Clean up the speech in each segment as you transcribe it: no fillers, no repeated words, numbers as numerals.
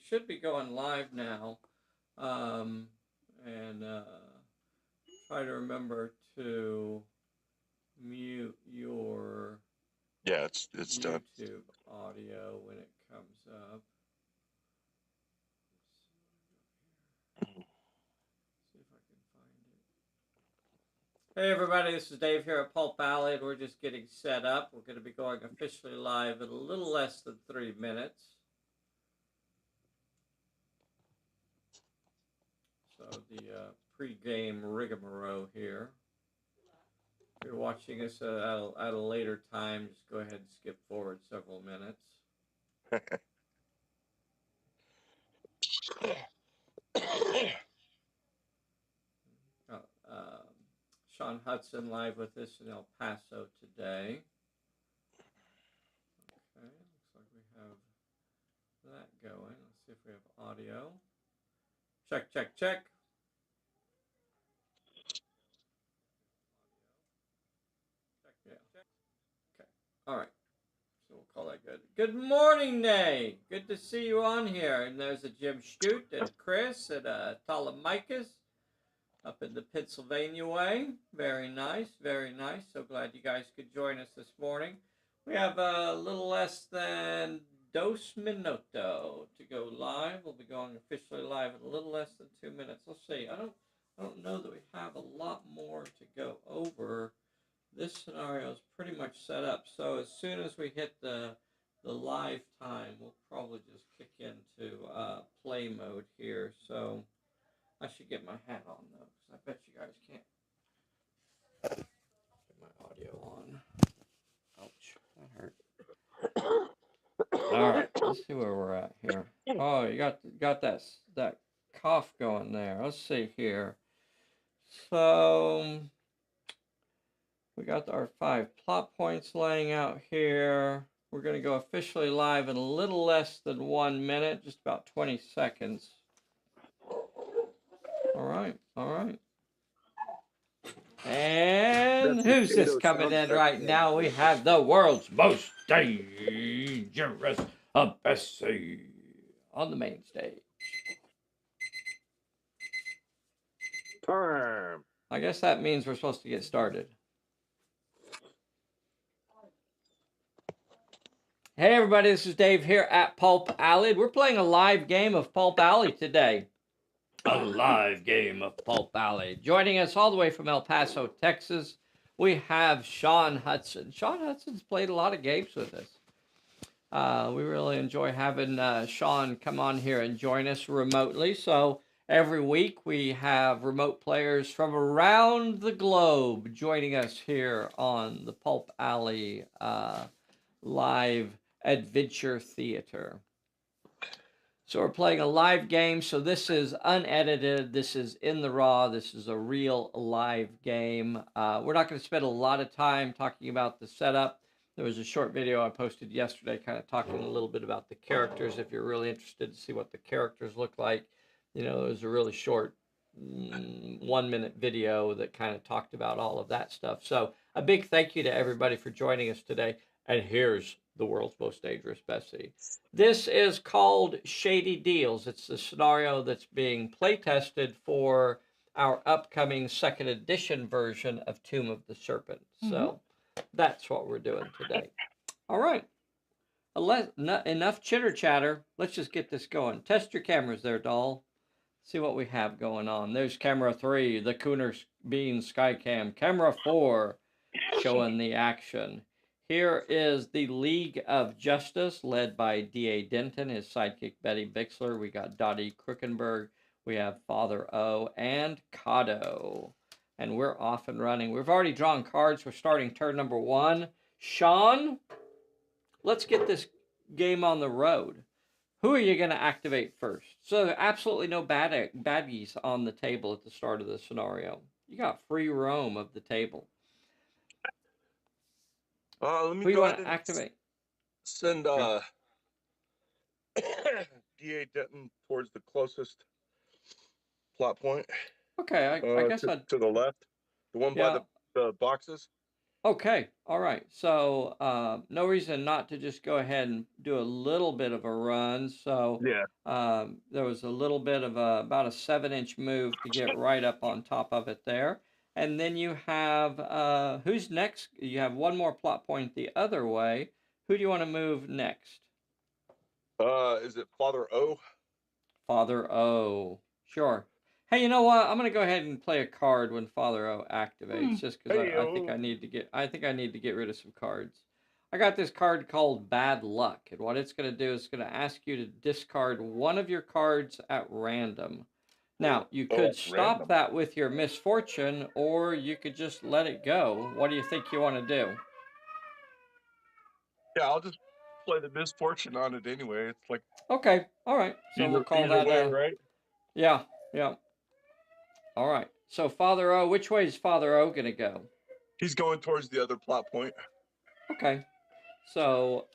should be going live now. And try to remember to mute your Yeah, it's done. YouTube audio when it comes up. See if I can find it. Hey everybody, this is Dave here at Pulp Alley, and we're just getting set up. We're going to be going officially live in a little less than 3 minutes. So the pre-game rigmarole here. If you're watching us at a later time, just go ahead and skip forward several minutes. Uh, Sean Hudson live with us in El Paso today. Okay, looks like we have that going. Let's see if we have audio. Check, check, check. Yeah. Okay. All right. So we'll call that good. Good morning, Nay. Good to see you on here. And there's a Jim Stute and Chris and Talamicus up in the Pennsylvania way. Very nice, very nice. So glad you guys could join us this morning. We have a little less than dos minuto to go live. We'll be going officially live in a little less than 2 minutes. Let's see. I don't know that we have a lot more to go over. This scenario is pretty much set up. So as soon as we hit the live time, we'll probably just kick into play mode here. So I should get my hat on though, because I bet you guys can't get my audio on. Ouch, that hurt. All right, let's see where we're at here. Oh, you got that cough going there. Let's see here. So we got our 5 plot points laying out here. We're going to go officially live in a little less than 1 minute, just about 20 seconds. All right, all right. And who's this coming in right now? We have the world's most dangerous Bessie on the main stage. Time. I guess that means we're supposed to get started. Hey everybody, this is Dave here at Pulp Alley. We're playing a live game of Pulp Alley today. A live game of Pulp Alley. Joining us all the way from El Paso, Texas, we have Sean Hudson. Sean Hudson's played a lot of games with us. We really enjoy having Sean come on here and join us remotely. So every week we have remote players from around the globe joining us here on the Pulp Alley live adventure theater. So we're playing a live game. So this is unedited. This is in the raw. This is a real live game. We're not going to spend a lot of time talking about the setup. There was a short video I posted yesterday kind of talking a little bit about the characters. If you're really interested to see what the characters look like, you know, it was a really short 1 minute video that kind of talked about all of that stuff. So a big thank you to everybody for joining us today. And here's the world's most dangerous Bessie. This is called Shady Deals. It's the scenario that's being play tested for our upcoming second edition version of Tomb of the Serpent. So that's what we're doing today. All right. Enough chitter chatter. Let's just get this going. Test your cameras there, doll. See what we have going on. There's camera 3, the Cooner Bean Skycam. Camera 4, showing the action. Here is the League of Justice, led by D.A. Denton, his sidekick Betty Bixler. We got Dottie Crookenberg. We have Father O and Cado. And we're off and running. We've already drawn cards. We're starting turn number 1. Sean, let's get this game on the road. Who are you going to activate first? So absolutely no baddies on the table at the start of the scenario. You got free roam of the table. Let me Who you go want ahead to and activate? send D.A. Denton towards the closest plot point. Okay, I guess I'd... to the left. The one by the boxes. Okay, all right. So no reason not to just go ahead and do a little bit of a run. So Yeah. there was a little bit of about a 7-inch move to get right up on top of it there. And then you have who's next? You have one more plot point the other way. Who do you want to move next? Is it Father O? Father O. Sure. Hey, you know what? I'm gonna go ahead and play a card when Father O activates, just because Hey I think O. I need to get rid of some cards. I got this card called Bad Luck, and what it's gonna do is it's gonna ask you to discard one of your cards at random. Now, you Oh, could that's stop random. that with your misfortune, or you could just let it go. What do you think you want to do? Yeah, I'll just play the misfortune on it anyway. It's like Okay, all right. So we'll call either that way, right? yeah, yeah. All right. So Father O, which way is Father O gonna go? He's going towards the other plot point. Okay. So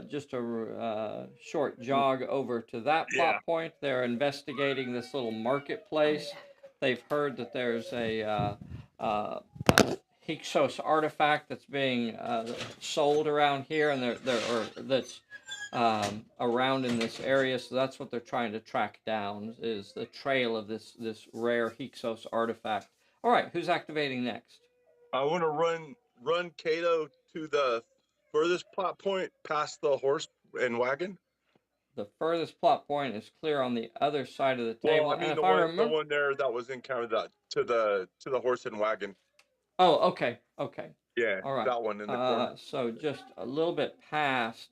just a short jog over to that Yeah. plot point. They're investigating this little marketplace. They've heard that there's a Hyksos artifact that's being sold around here, and that's around in this area. So that's what they're trying to track down is the trail of this rare Hyksos artifact. All right, who's activating next? I want to run Cato to the furthest plot point past the horse and wagon. The furthest plot point is clear on the other side of the Well, table. I And mean if I the remember, one there that was encountered that to the horse and wagon. oh, okay, okay, Yeah, all right. that one in the corner. So just a little bit past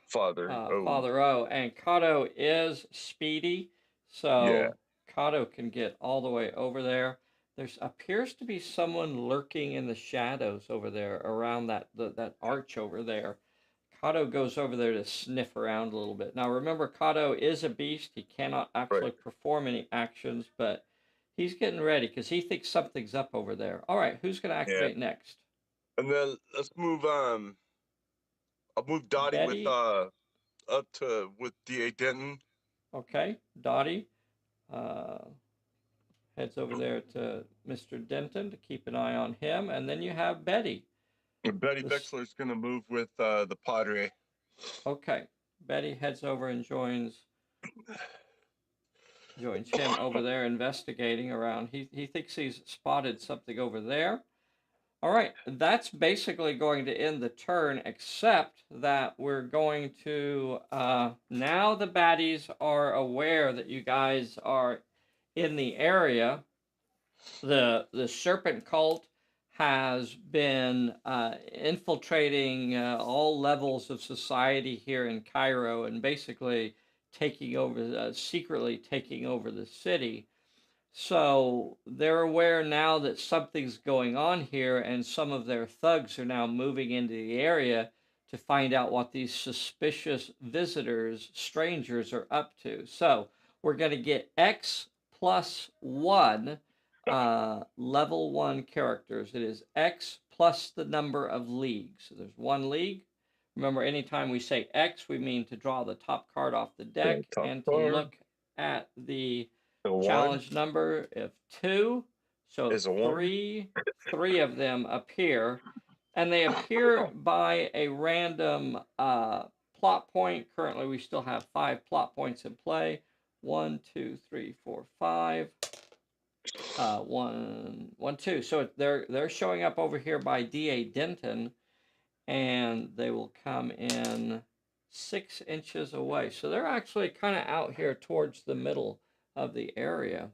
Father. Oh, Father O, and Kato is speedy, yeah. so Kato can get all the way over there. There's appears to be someone lurking in the shadows over there around that arch over there. Kato goes over there to sniff around a little bit. Now remember, Kato is a beast. He cannot Right. actually perform any actions, but he's getting ready because he thinks something's up over there. All right, who's going to Yeah. activate next? And then let's move. I'll move Dottie with Betty. up to with DA Denton. Okay, Dottie uh, heads over there to Mr. Denton to keep an eye on him, and then you have Betty. And Betty This Bexler's gonna move with the Padre. okay. Betty heads over and joins him over there investigating around. He thinks he's spotted something over there. All right, that's basically going to end the turn, except that we're going to now the baddies are aware that you guys are in the area. The serpent cult has been infiltrating all levels of society here in Cairo and basically taking over secretly taking over the city. So they're aware now that something's going on here, and some of their thugs are now moving into the area to find out what these suspicious visitors, strangers, are up to. So we're going to get X plus 1 level 1 characters. It is X plus the number of leagues. So there's one league. Remember, anytime we say X, we mean to draw the top card off the The deck top and to card. look at the The one challenge number of 2. So is a one. three of them appear, and they appear by a random plot point. Currently, we still have 5 plot points in play. 1, 2, 3, 4, 5. 1, 2. So they're showing up over here by D.A. Denton, and they will come in 6 inches away. So they're actually kind of out here towards the middle of the area.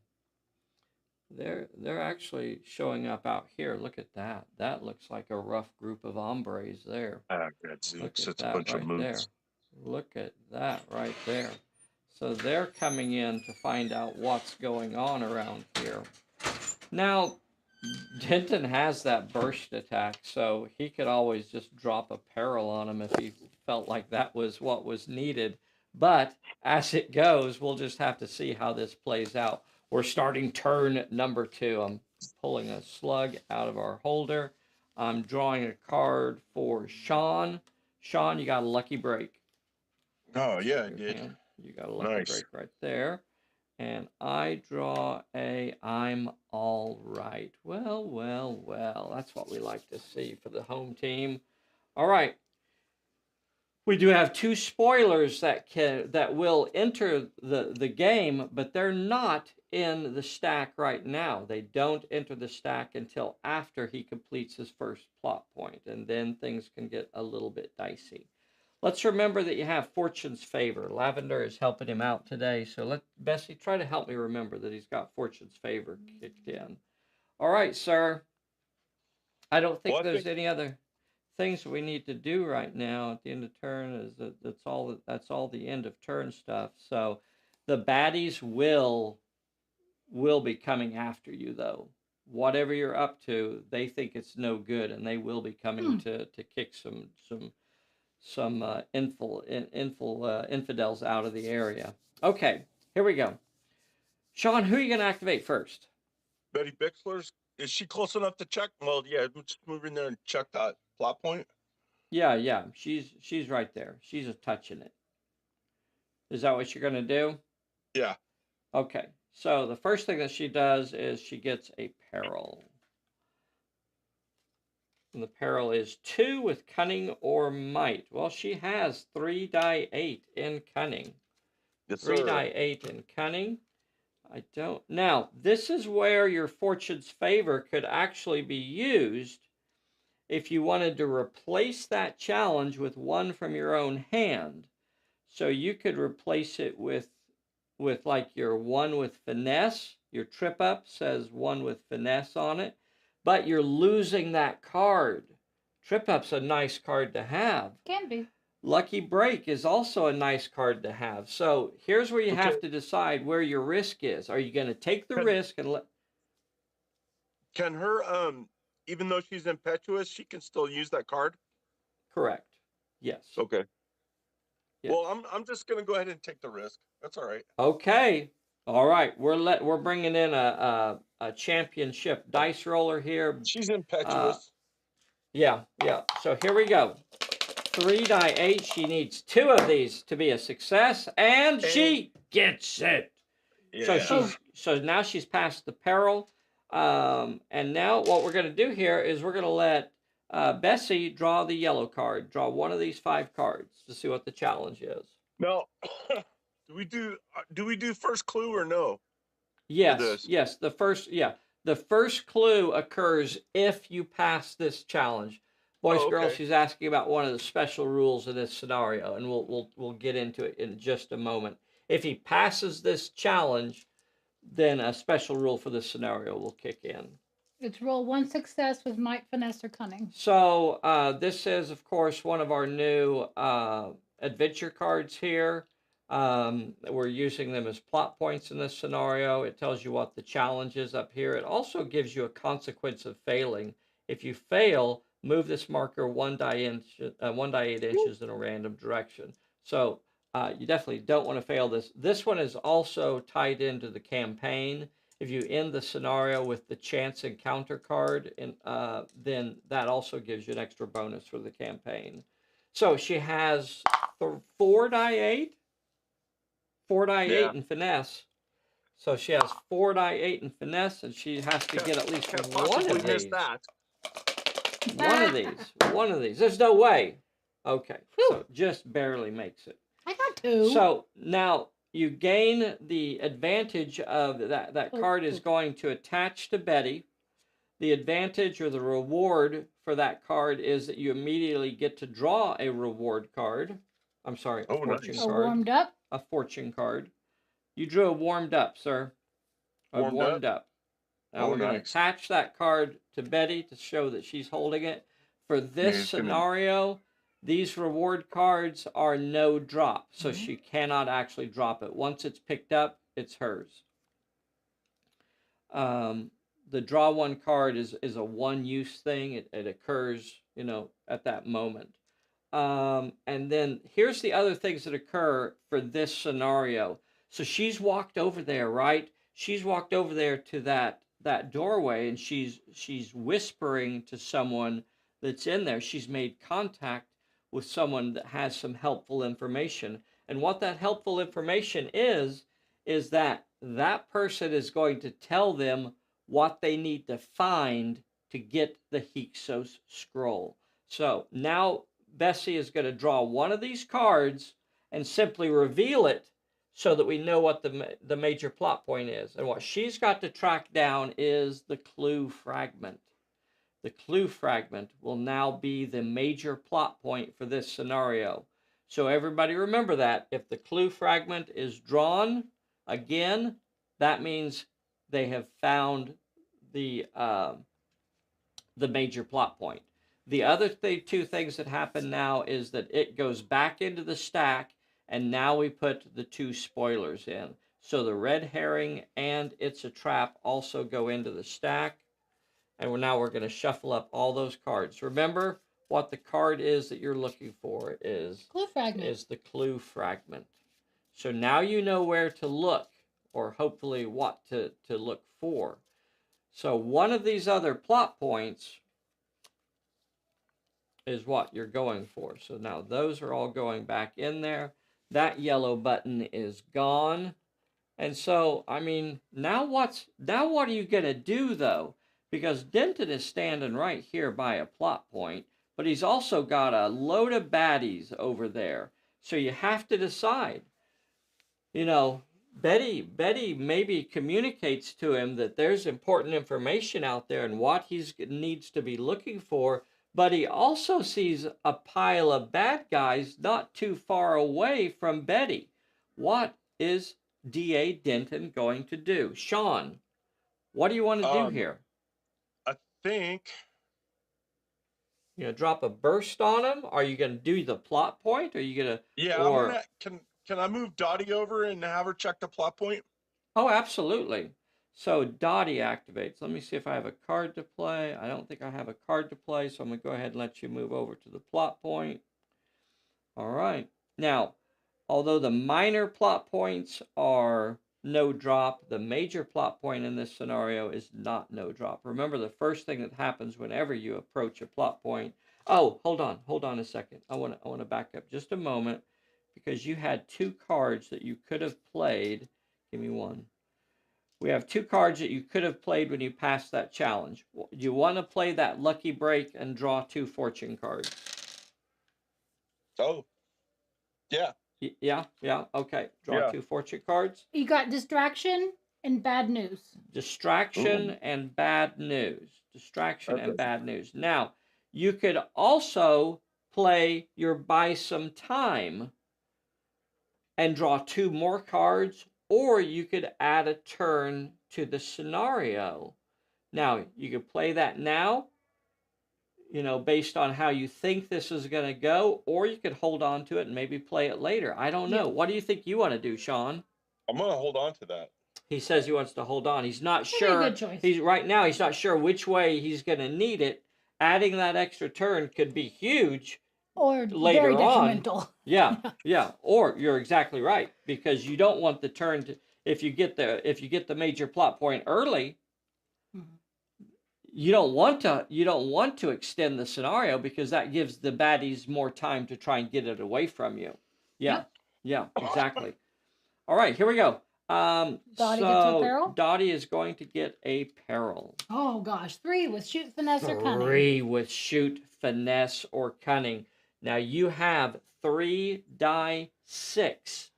They're actually showing up out here. Look at that. That looks like a rough group of hombres there. That's Look Zooks. at It's a that bunch of right there. mooks. Look at that right there. So they're coming in to find out what's going on around here. Now, Denton has that burst attack, so he could always just drop a peril on him if he felt like that was what was needed. But as it goes, we'll just have to see how this plays out. We're starting turn number 2. I'm pulling a slug out of our holder. I'm drawing a card for Sean. Sean, you got a lucky break. Oh yeah, I Your did. hand. You got a lucky Nice. break right there. And I draw a I'm all right. Well, well, well. That's what we like to see for the home team. All right. We do have two spoilers that will enter the game, but they're not in the stack right now. They don't enter the stack until after he completes his first plot point, and then things can get a little bit dicey. Let's remember that you have Fortune's favor. Lavender is helping him out today, so let Bessie try to help me remember that he's got Fortune's favor kicked in. All right, sir. I don't think Well, there's any other things we need to do right now at the end of turn. Is that's all the end of turn stuff. So the baddies will be coming after you though. Whatever you're up to, they think it's no good, and they will be coming to kick some infidels out of the area. Okay, here we go. Sean, who are you going to activate first? Betty Bixler's. Is she close enough to check? Well, yeah, just move in there and check that plot point. Yeah, she's right there. She's touching it. Is that what you're going to do? Yeah. Okay, so the first thing that she does is she gets a peril. And the peril is 2 with cunning or might. Well, she has 3 die 8 in cunning. Yes, 3 sir. die 8 in cunning. I don't. Now, this is where your Fortune's favor could actually be used if you wanted to replace that challenge with one from your own hand. So you could replace it with like your 1 with finesse. Your trip up says 1 with finesse on it, but you're losing that card. Trip up's a nice card to have. Can be. Lucky break is also a nice card to have. So here's where you have to decide where your risk is. Are you going to take the risk and let? Can her even though she's impetuous, she can still use that card? Correct. Yes. Okay. Yeah. Well, I'm just gonna go ahead and take the risk. That's all right. Okay. All right. We're bringing in a championship dice roller here. She's impetuous. Yeah. So here we go. 3 die 8. She needs 2 of these to be a success, and she gets it. Yeah. So now she's past the peril. And now what we're going to do here is we're going to let Bessie draw the yellow card. Draw one of these 5 cards to see what the challenge is. Now, do we do first clue or no? Yes. The first clue occurs if you pass this challenge. Boys, girls, she's asking about one of the special rules of this scenario, and we'll get into it in just a moment. If he passes this challenge, then a special rule for this scenario will kick in. It's roll 1 success with might, finesse, or cunning. So this is, of course, one of our new adventure cards here. We're using them as plot points in this scenario. It tells you what the challenge is up here. It also gives you a consequence of failing. If you fail, move this marker 1 die 8 inches in a random direction. So you definitely don't want to fail this. This one is also tied into the campaign. If you end the scenario with the chance encounter card, then that also gives you an extra bonus for the campaign. So she has 4 die 8. 4 die 8 in finesse. So she has 4 die 8 in finesse, and she has to get at least one of these. One of these. There's no way. Okay, so just barely makes it. I got 2. So now you gain the advantage of that card is going to attach to Betty. The advantage or the reward for that card is that you immediately get to draw a reward card. I'm sorry, a fortune card. A warmed up? A fortune card. You drew a warmed up, sir. Warmed up. Now we're going to attach that card to Betty to show that she's holding it. For this scenario, these reward cards are no drop, so she cannot actually drop it. Once it's picked up, it's hers. The draw 1 card is a one-use thing. It occurs, at that moment. And then here's the other things that occur for this scenario. So she's walked over there, right? She's walked over there to that doorway, and she's whispering to someone that's in there. She's made contact with someone that has some helpful information. And what that helpful information is that that person is going to tell them what they need to find to get the Hyksos scroll. So now Bessie is going to draw one of these cards and simply reveal it so that we know what the major plot point is. And what she's got to track down is the clue fragment. The clue fragment will now be the major plot point for this scenario. So everybody remember that. If the clue fragment is drawn, again, that means they have found the major plot point. The other two things that happen now is that it goes back into the stack, and now we put the two spoilers in. So the red herring and It's a Trap also go into the stack. And now we're going to shuffle up all those cards. Remember what the card is that you're looking for is Clue fragment. Is the clue fragment. So now you know where to look, or hopefully what to look for. So one of these other plot points is what you're going for. So now those are all going back in there. That yellow button is gone. And so, I mean, now what are you going to do, though? Because Denton is standing right here by a plot point, but he's also got a load of baddies over there. So you have to decide. You know, Betty maybe communicates to him that there's important information out there and what he needs to be looking for, but he also sees a pile of bad guys not too far away from Betty. What is D.A. Denton going to do? Sean, what do you want to do here? I think you know, drop a burst on him. Are you going to do the plot point? Are you going to? Yeah, or... can I move Dottie over and have her check the plot point? Oh, absolutely. So Dottie activates. Let me see if I have a card to play. I don't think I have a card to play, so I'm going to go ahead and let you move over to the plot point. All right. Now, although the minor plot points are no drop, the major plot point in this scenario is not no drop. Remember, the first thing that happens whenever you approach a plot point. Oh, hold on a second. I want to back up just a moment, because you had two cards that you could have played. Give me one. We have two cards that you could have played when you passed that challenge. You want to play that lucky break and draw two fortune cards. Oh, yeah. Yeah. Okay. Draw two fortune cards. You got distraction and bad news. Distraction and bad news. Distraction and bad news. Now, you could also play your buy some time and draw two more cards, or you could add a turn to the scenario. Now, you could play that now, you know, based on how you think this is going to go, or you could hold on to it and maybe play it later. I don't know. What do you think you want to do, Sean? I'm going to hold on to that. He says he wants to hold on. He's not That'd sure. be a good choice. He's not sure which way he's going to need it. Adding that extra turn could be huge. Or later very on. detrimental. Yeah. Or you're exactly right, because you don't want the turn to, if you get the major plot point early, you don't want to extend the scenario, because that gives the baddies more time to try and get it away from you. Yeah, exactly. All right, here we go. Dottie gets a peril? Dottie is going to get a peril. Oh gosh, 3 with shoot, finesse, or cunning. 3 with shoot, finesse, or cunning. Now you have 3 die 6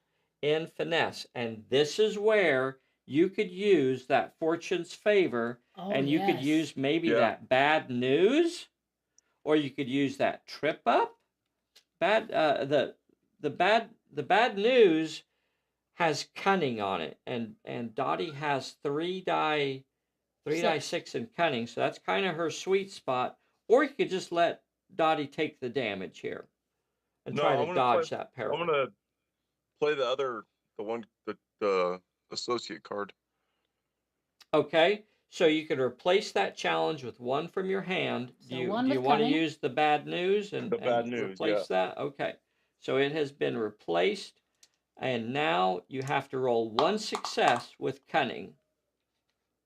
in finesse, and this is where you could use that fortune's favor, and you could use maybe that bad news, or you could use that trip up. The bad news has cunning on it, and Dottie has 3 die 6 in cunning, so that's kind of her sweet spot. Or you could just let Dottie take the damage here and try to dodge that peril. I'm gonna play the associate card. Okay, so you can replace that challenge with one from your hand. So do you one with want to cunning. use the bad news and replace that? Okay, so it has been replaced, and now you have to roll 1 success with cunning.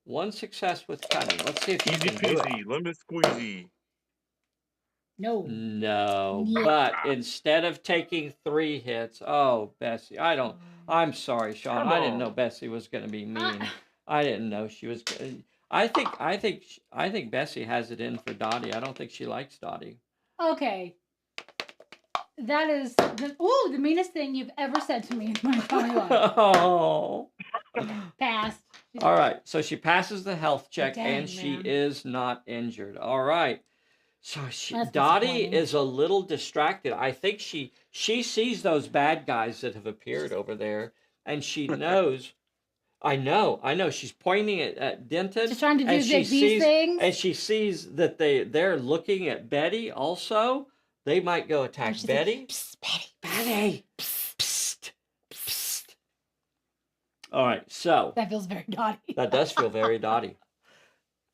1 success with cunning. Let's see if you can do it. Easy peasy, lemon squeezy. No. But instead of taking 3 hits, oh, Bessie, I don't I'm sorry, Sean. Come I didn't on. know Bessie was going to be mean. I didn't know she was. I think Bessie has it in for Dottie. I don't think she likes Dottie. Okay. That is the meanest thing you've ever said to me in my entire life. Oh. Passed. All right. So she passes the health check Dang, and she man. is not injured. All right. So That's Dottie disappointing. is a little distracted. I think she sees those bad guys that have appeared over there, and she knows. I know. She's pointing at Denton, Just trying to do and she these things. and she sees that they're looking at Betty also. They might go attack she's Betty. like, psst, Betty. Betty. Psst. Psst. All right, so That feels very Dottie. that does feel very Dottie.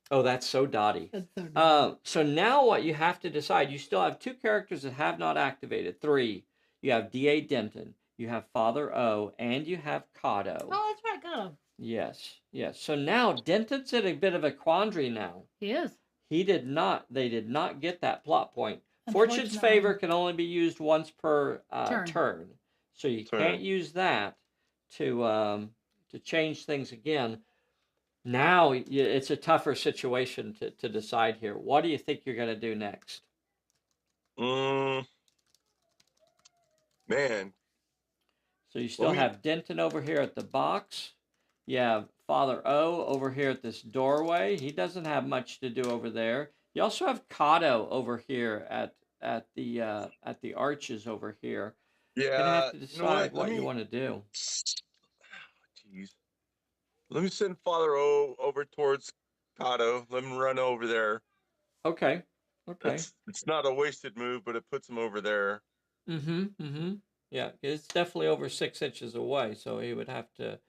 Oh, that's so Dottie. That's so Dottie. So now what you have to decide, you still have 2 characters that have not activated. 3. You have D.A. Denton, you have Father O, and you have Cotto. Oh, that's right. Got him. Yes. So now Denton's in a bit of a quandary now. He is. They did not get that plot point. Fortune's favor can only be used once per turn. So you can't use that to change things again. Now it's a tougher situation to decide here. What do you think you're going to do next? Man. So you still have Denton over here at the box. You have Father O over here at this doorway. He doesn't have much to do over there. You also have Cotto over here at the arches over here. Yeah. You're gonna have to decide what you want to do. Jeez. Let me send Father O over towards Cotto. Let him run over there. Okay. It's not a wasted move, but it puts him over there. Yeah, it's definitely over 6 inches away, so he would have to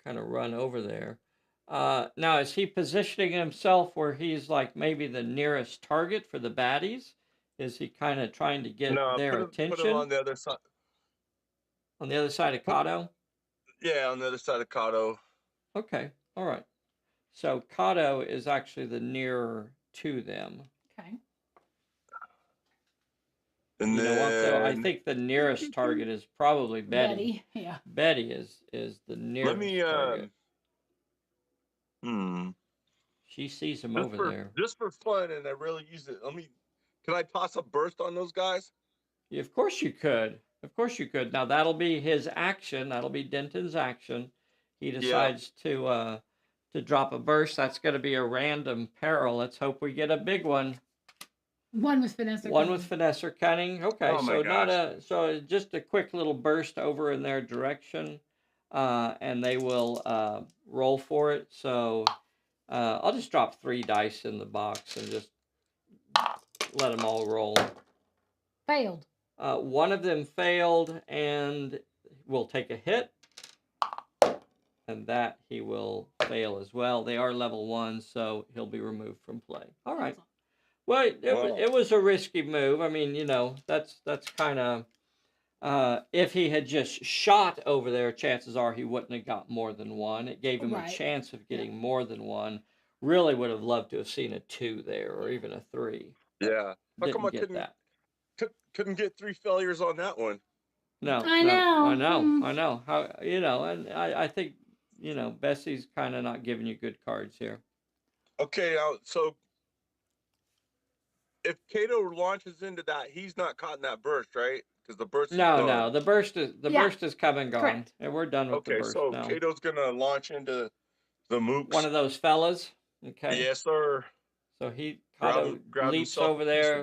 kind of run over there. Now, is he positioning himself where he's like maybe the nearest target for the baddies? Is he kind of trying to get their attention? Put him on the other side. On the other side of Cotto? Yeah, on the other side of Cotto. Okay, all right. So Cotto is actually the nearer to them. Okay. And you know what, though? I think the nearest target is probably Betty. Yeah. Betty is the nearest target. She sees him over there. Just for fun, and I really use it. Can I toss a burst on those guys? Yeah, of course you could. Now that'll be his action. That'll be Denton's action. He decides to drop a burst. That's going to be a random peril. Let's hope we get a big one. One with finesse. Or cunning. Okay, oh so just a quick little burst over in their direction, and they will roll for it. So I'll just drop 3 dice in the box and just let them all roll. Failed. One of them failed and will take a hit, and that he will fail as well. They are level 1, so he'll be removed from play. All right. Well, it was a risky move. I mean, that's kind of if he had just shot over there, chances are he wouldn't have got more than 1. It gave him a chance of getting more than 1. Really would have loved to have seen a 2 there, or even a 3. Yeah. How come I couldn't get 3 failures on that one? No, I know. I know. How and I think Bessie's kind of not giving you good cards here. Okay, so if Cato launches into that, he's not caught in that burst, right? Because the burst. No, the burst is come and gone, Correct. and we're done with the burst now. now. Okay, so Cato's gonna launch into the mooks. One of those fellas. Okay. Yes, sir. So Cotto leaps over there,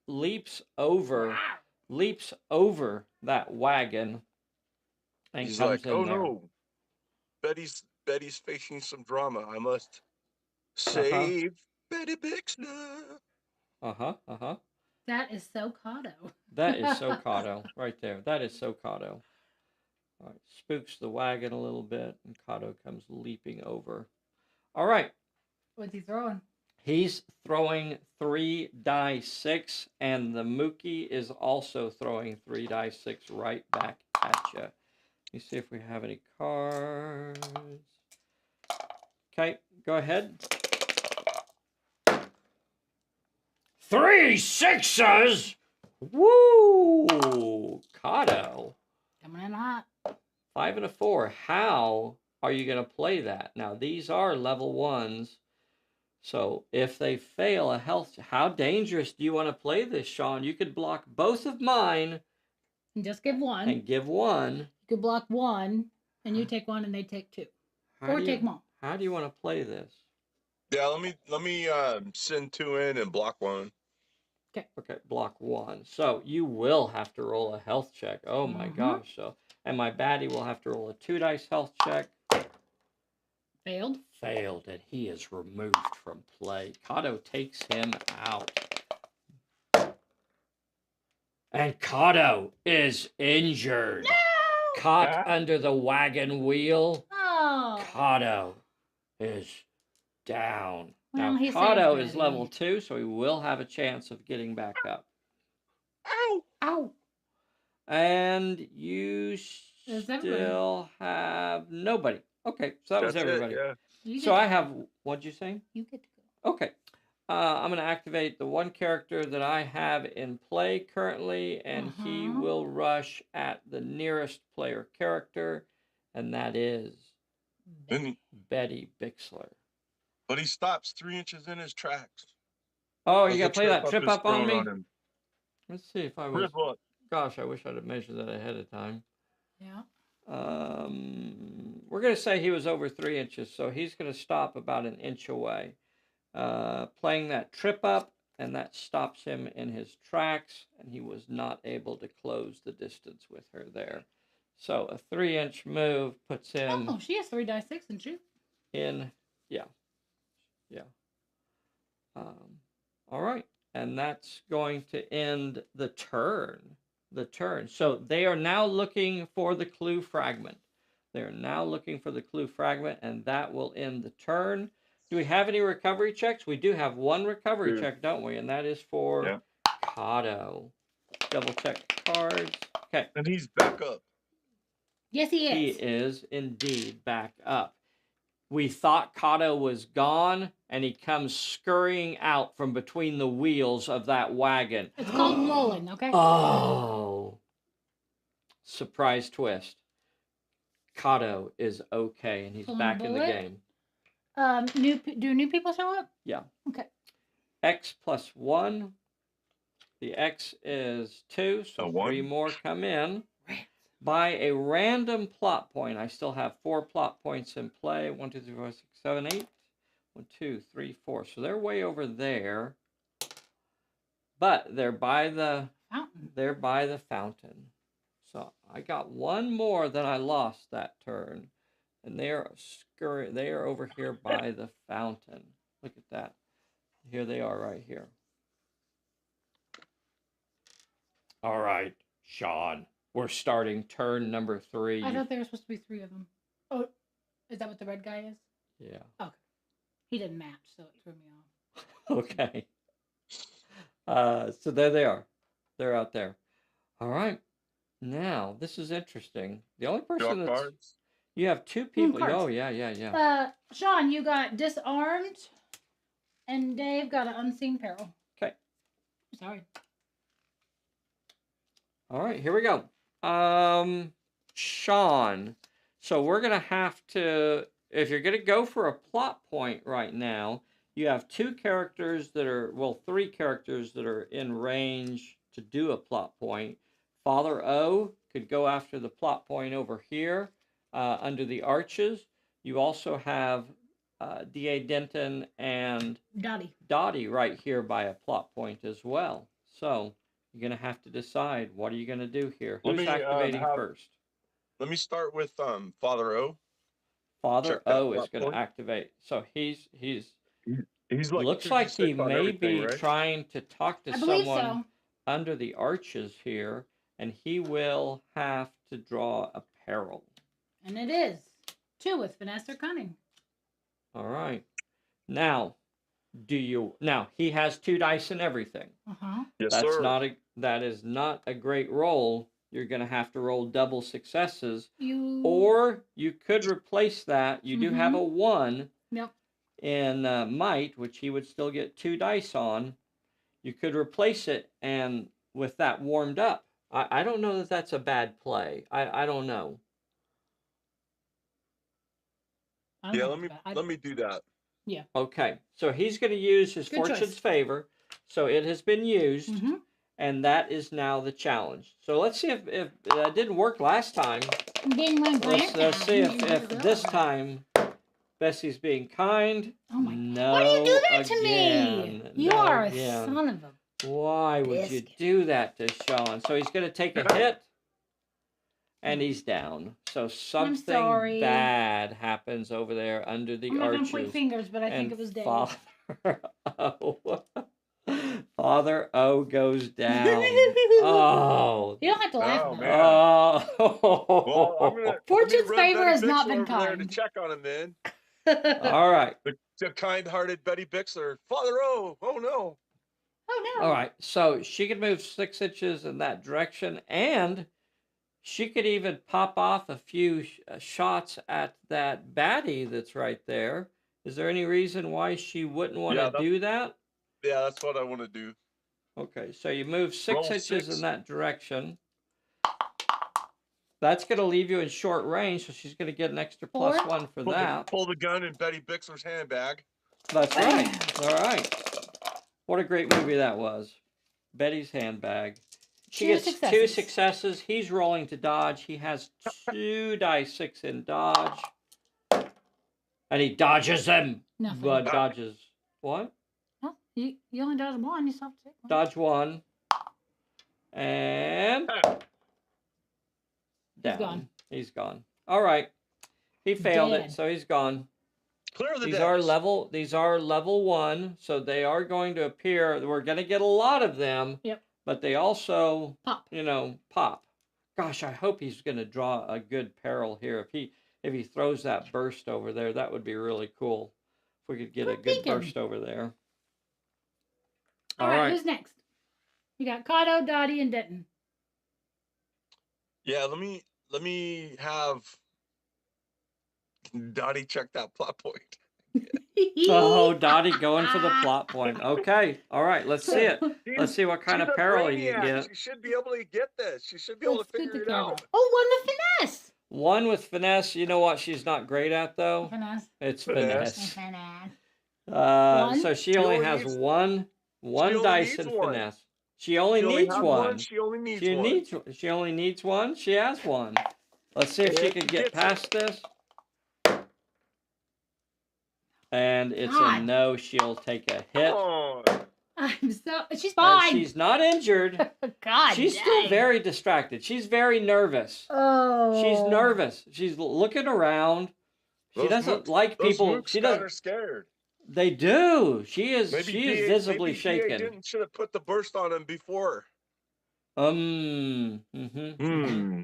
leaps over that wagon, and he's comes like, in "Oh there. no, Betty's facing some drama. I must save Betty Bixner." That is so Cotto. That is so Cotto right there. That is so Cotto. All right, spooks the wagon a little bit, and Cotto comes leaping over. All right. What's he throwing? He's throwing 3 die 6, and the Mookie is also throwing 3 die 6 right back at you. Let me see if we have any cards. Okay, go ahead. 3 6s! Woo! Cotto. Coming in hot. 5 and a 4. How are you going to play that? Now, these are level 1s. So if they fail a health, how dangerous do you want to play this, Sean? You could block both of mine And just give one. and give one. You could block one, and you take one, and they take two. Or take them all. How do you want to play this? Yeah, let me send 2 in and block 1. Okay, block 1. So you will have to roll a health check. Oh my gosh. So, and my baddie will have to roll a 2 dice health check. Failed, and he is removed from play. Cairo takes him out. And Cairo is injured. No! Caught under the wagon wheel. Oh. Cairo is down. Well, now, he Cairo saved is Betty. level 2, so he will have a chance of getting back up. Ow! Ow. And you everybody. still have nobody. Okay, so that was That's everybody. It, yeah. You So get I to have, go. what'd you say? You get to go. Okay. I'm going to activate the one character that I have in play currently, and he will rush at the nearest player character, and that is Betty Bixler. But he stops 3 inches in his tracks. Oh, As you got to the play that trip is up on thrown me? him. Let's see if I was... Trip up. Gosh, I wish I'd have measured that ahead of time. Yeah. We're going to say he was over 3 inches, so he's going to stop about an inch away. Playing that trip up, and that stops him in his tracks, and he was not able to close the distance with her there. So a 3-inch move puts him Oh, she has 3 dice 6, and shoot. in, yeah. All right, and that's going to end the turn. So they are now looking for the clue fragment. They're now looking for the clue fragment, and that will end the turn. Do we have any recovery checks? We do have one recovery check, don't we? And that is for Cairo. Double check cards. Okay. And he's back up. Yes, he is. He is indeed back up. We thought Cairo was gone, and he comes scurrying out from between the wheels of that wagon. It's called rolling, okay? Oh. Surprise twist. Cairo is okay, and he's back in the game. Do new people show up? Yeah. Okay. X plus 1. The X is 2, so 3 more come in. By a random plot point, I still have 4 plot points in play. 1, 2, 3, 4, 6, 7, 8. 1, 2, 3, 4. So they're way over there. But they're by the fountain. They're by the fountain. So I got 1 more than I lost that turn. And they are over here by the fountain. Look at that. Here they are right here. All right, Sean. We're starting turn number 3. I thought there were supposed to be 3 of them. Oh, is that what the red guy is? Yeah. Okay. He didn't match, so it threw me off. Okay. So there they are. They're out there. All right. Now, this is interesting. The only person that's... Cards? You have 2 people. Cards. Oh, yeah. Sean, you got disarmed, and Dave got an unseen peril. Okay. Sorry. All right, here we go. Sean. So we're going to have to, if you're going to go for a plot point right now, you have 2 characters that are, 3 characters that are in range to do a plot point. Father O could go after the plot point over here under the arches. You also have D.A. Denton and Dottie right here by a plot point as well. So you're going to have to decide, what are you going to do here? Who's activating first? Let me start with Father O. Father O is going to activate. So he's like, looks like he may be trying to talk to someone under the arches here, and he will have to draw a peril. And it is 2 with finesse or cunning. All right. Now, he has 2 dice and everything. Yes, sir. That is not a great roll. You're going to have to roll double successes. Or you could replace that. You do have a 1 in might, which he would still get 2 dice on. You could replace it and with that warmed up I don't know that that's a bad play. I don't know. I don't Yeah, think it's bad. let me do that. Yeah. Okay, so he's going to use his Good fortune's choice. favor. So it has been used, Mm-hmm. and that is now the challenge. So let's see if that didn't work last time. Getting my Let's see if this time Bessie's being kind. Oh my! No, Why do you do that to again. me? You No are a again. son of a. Why would you biscuit. do that to Sean? So he's going to take a hit, and he's down. So something sorry. bad happens over there under the I'm not arches. gonna point fingers, but I think and it was Dave. Father O goes down. Oh. You don't have to laugh Oh, about man. it. Oh. Well, let me Fortune's run favor Betty has not Bixler been over there to kind. check on him then. All right. The kind-hearted Betty Bixler. Father O, oh no. Oh no. All right. So she could move 6 inches in that direction, and she could even pop off a few shots at that baddie that's right there. Is there any reason why she wouldn't want to do that? Yeah, that's what I want to do. Okay, so you move 6 Roll inches 6. in that direction. That's going to leave you in short range, so she's going to get an extra +1 for that. Pull the gun in Betty Bixler's handbag. That's right. All right. What a great movie that was. Betty's handbag. She gets 2 successes. He's rolling to dodge. He has 2 dice 6 in dodge. And he dodges them. Nothing. But dodges what? No, you only dodged 1. You still have to take 1. Dodge 1. And down. He's gone. He's gone. All right. He failed Dead. it, so he's gone. Clear the These decks. are level 1, so they are going to appear. We're going to get a lot of them. Yep. But they also Pop. Pop. Gosh, I hope he's going to draw a good peril here. If he throws that burst over there, that would be really cool. If we could get a good burst over there. All right, who's next? You got Cotto, Dottie, and Denton. Yeah, let me have Dottie check that plot point. Oh, Dottie going for the plot point. Okay. All right, let's see it. Let's see what kind of peril you get. She should be able to get this. She should be able to figure it out. Oh, 1 with finesse. 1 with finesse. You know what she's not great at, though? Finesse. It's finesse. Finesse. So she only has one dice in finesse. She only needs one. She only needs one. She only needs one. She has one. Let's see if she can get past this. And it's a no. She'll take a hit. She's fine. She's not injured. God. She's still very distracted. She's very nervous. Oh. She's nervous. She's looking around. She doesn't like people. She doesn't. Her scared. They do. She is. Maybe She is visibly shaken. Should have put the burst on him before. All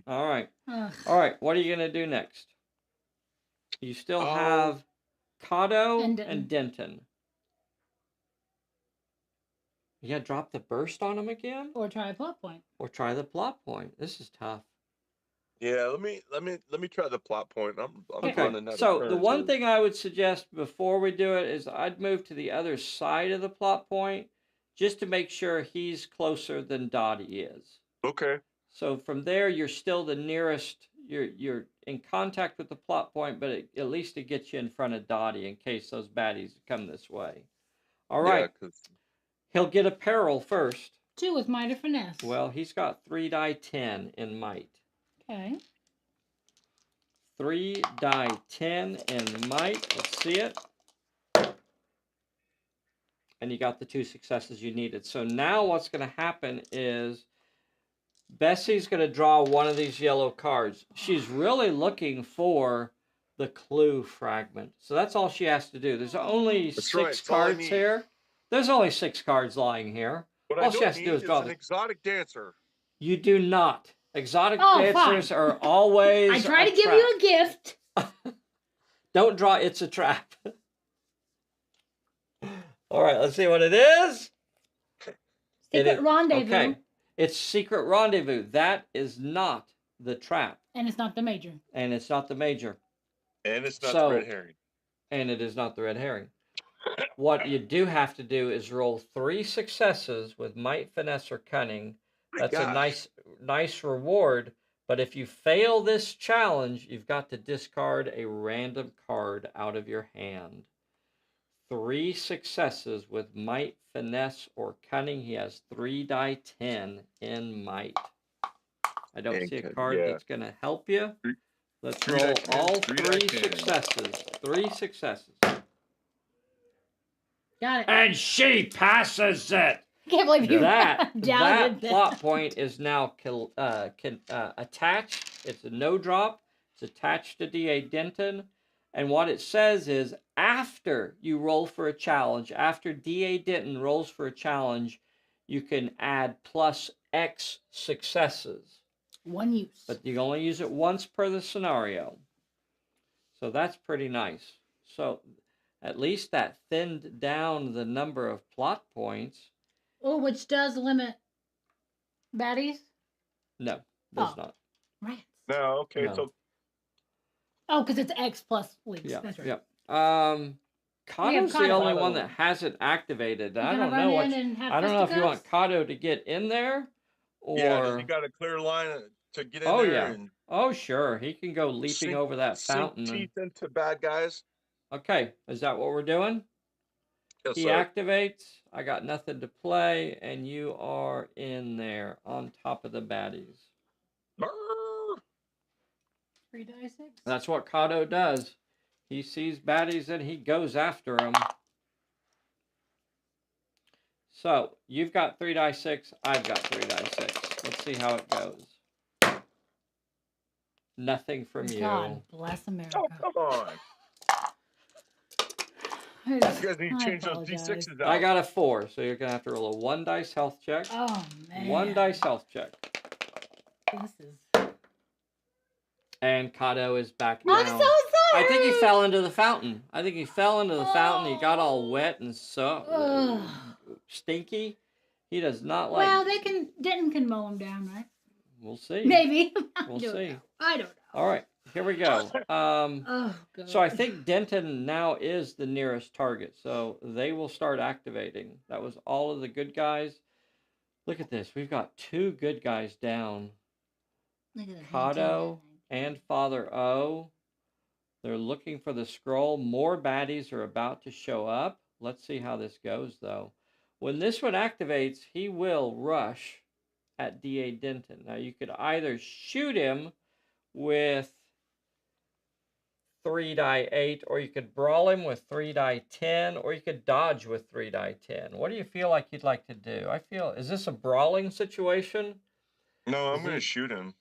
right. All right. What are you gonna do next? You still have Cotto and Denton. Yeah, drop the burst on him again. Or try a plot point. Or try the plot point. This is tough. Yeah, let me try the plot point. I'm running out of So turns the one here. thing I would suggest before we do it is I'd move to the other side of the plot point just to make sure he's closer than Dottie is. Okay. So from there, you're still the nearest. You're in contact with the plot point, but at least it gets you in front of Dottie in case those baddies come this way. All right. Yeah, He'll get a peril first. 2 with might or finesse. Well, he's got 3 die 10 in might. Okay. 3 die 10 in might. Let's see it. And you got the 2 successes you needed. So now what's going to happen is Bessie's going to draw one of these yellow cards. She's really looking for the clue fragment. So that's all she has to do. There's only 6 cards here. There's only 6 cards lying here. What all she has to do is draw an exotic dancer. You do not. Exotic dancers are always I try to give you a gift. Don't draw It's a Trap. All right, let's see what it is. Secret Rendezvous. Okay. It's Secret Rendezvous. That is not the trap. And it's not the major. And it's not the major. And it's not the red herring. And it is not the red herring. What you do have to do is roll 3 successes with might, finesse, or cunning. That's a nice reward. But if you fail this challenge, you've got to discard a random card out of your hand. 3 successes with might, finesse, or cunning. He has 3 die 10 in might. I don't see a card that's going to help you. Let's roll all 3 successes. 3 successes. Got it. And she passes it. I can't believe you That doubted this. plot point is now attached. It's a no drop. It's attached to D.A. Denton. And what it says is after you roll for a challenge, after D.A. Denton rolls for a challenge, you can add plus X successes. One use. But you only use it once per the scenario. So that's pretty nice. So at least that thinned down the number of plot points. Oh, which does limit baddies? No, does not. Rats. No, okay, No. so Oh, because it's X plus weeks. Yeah, That's right. yeah. Kato's the Kato. only one that hasn't activated. You I gonna don't run know in what. and have I don't know if you want fisticuffs? Kato to get in there, or yeah, you got a clear line to get in Oh, there yeah. and oh sure, he can go leaping sink- over that sink fountain. teeth into bad guys. Okay, is that what we're doing? Yes, He sir. activates. I got nothing to play, and you are in there on top of the baddies. Brrr. 3 die 6. That's what Kato does. He sees baddies and he goes after them. So you've got 3 die 6. I've got 3 die 6. Let's see how it goes. Nothing from you. God bless America. Oh, come on. You guys need to change those D6s out. I got a 4, so you're gonna have to roll a 1 dice health check. Oh man. 1 dice health check. This is. And Kato is back down. I'm so sorry. I think he fell into the fountain. He fountain. He got all wet and so Ugh. stinky. He does not like. Well, Denton can mow him down, right? We'll see. Maybe. We'll see. I don't know. All right, here we go. Oh god. So I think Denton now is the nearest target. So they will start activating. That was all of the good guys. Look at this. We've got 2 good guys down. Look at that. Kato and Father O. They're looking for the scroll. More baddies are about to show up. Let's see how this goes, though. When this one activates, he will rush at D.A. Denton. Now, you could either shoot him with 3 die 8, or you could brawl him with 3 die 10, or you could dodge with 3 die 10. What do you feel like you'd like to do? Is this a brawling situation? No, I'm going to shoot him.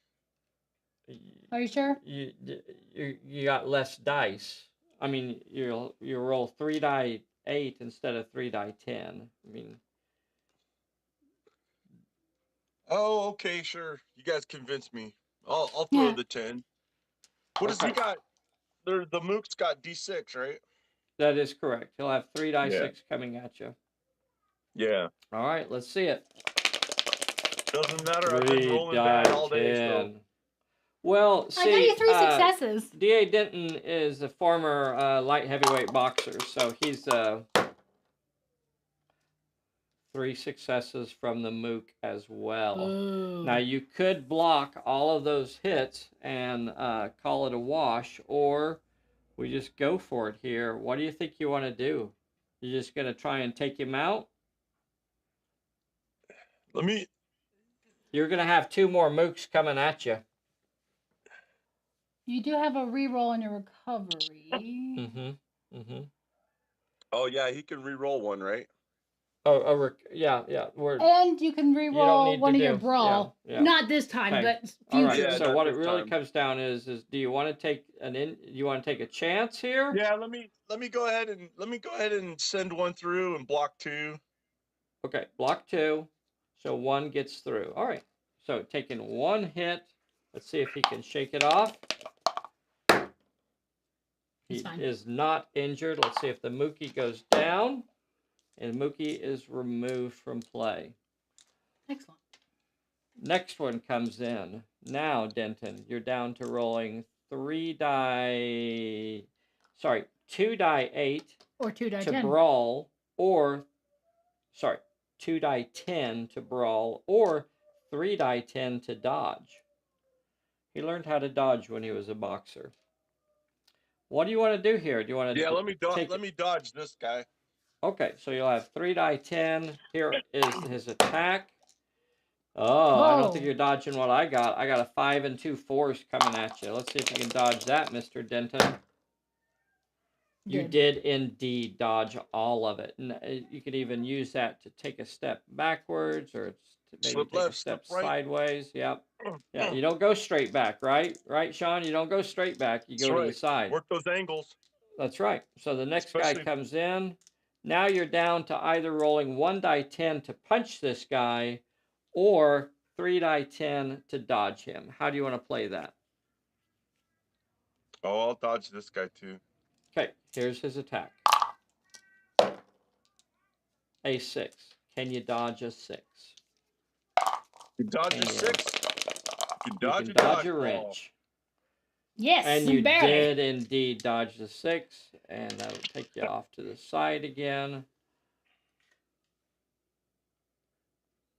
Are you sure? You got less dice. I mean, you roll 3 die 8 instead of 3 die 10. I mean. Oh, okay, sure. You guys convinced me. I'll throw Yeah. the 10. What does he got? The Mook's got D6, right? That is correct. He'll have 3 die Yeah. 6 coming at you. Yeah. All right, let's see it. Doesn't matter. I've 3 been rolling die bad all day. 10. Well, see, I got you 3 successes. D.A. Denton is a former light heavyweight boxer, so he's 3 successes from the Mook as well. Ooh. Now, you could block all of those hits and call it a wash, or we just go for it here. What do you think you want to do? You're just going to try and take him out? You're going to have 2 more Mooks coming at you. You do have a reroll in your recovery. Oh, yeah, he can re-roll one, right? Yeah. And you can re-roll need one to of your do- brawl. yeah. Not this time, Okay. but All future. right. Yeah, So not what it this really time. comes down is do you want to take you want to take a chance here? Yeah, let me go ahead and send one through and block 2. Okay, block 2. So 1 gets through. All right. So taking 1 hit. Let's see if he can shake it off. He He's fine. is not injured. Let's see if the Mookie goes down. And Mookie is removed from play. Excellent. Next one comes in. Now, Denton, you're down to rolling 2 die 8 Or 2 die to 10. brawl, or 2 die 10 to brawl, or 3 die 10 to dodge. He learned how to dodge when he was a boxer. What do you want to do here? Do you want to Yeah, let me dodge this guy. Okay, so you'll have 3 die 10. Here is his attack. Oh, I don't think Whoa. you're dodging what I got. I got a 5 and 2 force coming at you. Let's see if you can dodge that, Mr. Denton. You did indeed dodge all of it. And you could even use that to take a step backwards or to maybe Slip take a left, step slip right. sideways. Yep. Yeah, you don't go straight back, right? Right, Sean? You don't go straight back. You That's go to right. the side. Work those angles. That's right. So the next guy Especially- comes in. Now you're down to either rolling 1 die 10 to punch this guy or 3 die 10 to dodge him. How do you want to play that? Oh, I'll dodge this guy too. Okay, here's his attack. A 6. Can you dodge a 6? You dodge Can a you? 6. You You dodge can a dodge dodge a ball. wrench. Yes, And you barely. did indeed dodge the 6, and that'll take you off to the side again.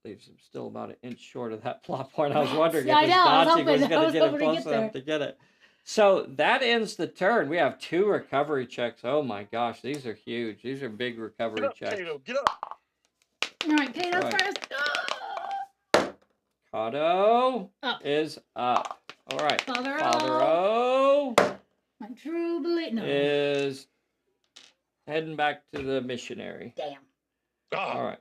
Leaves him still about an inch short of that plot point. I was wondering if his dodging was going to get him close enough to get it. So that ends the turn. We have 2 recovery checks. Oh my gosh, these are huge. These are big recovery Get up, checks. Cato, get up. All right, Cato Right. first. Kato Up. is up. All right. Father O My true belief. No. is heading back to the missionary. Damn. Ah, All right.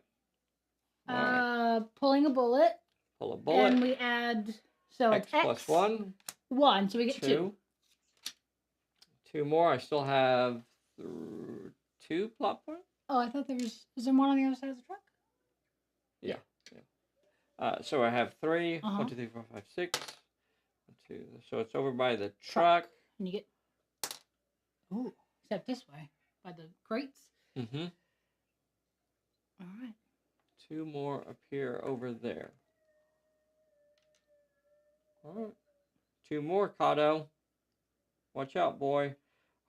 All right. Pulling a bullet. Pull a bullet. And we add, so X it's X. plus 1. 1, so we get 2. 2 more. I still have 2 plot points. Oh, I thought there was, is there one on the other side of the truck? Yeah. So I have 3. Uh-huh. 1, 2, 3, 4, 5, 6. 1, 2. So it's over by the truck. And you get, ooh, except this way, by the crates. Mm-hmm. All right. 2 more appear over there. All right. 2 more, Kato. Watch out, boy.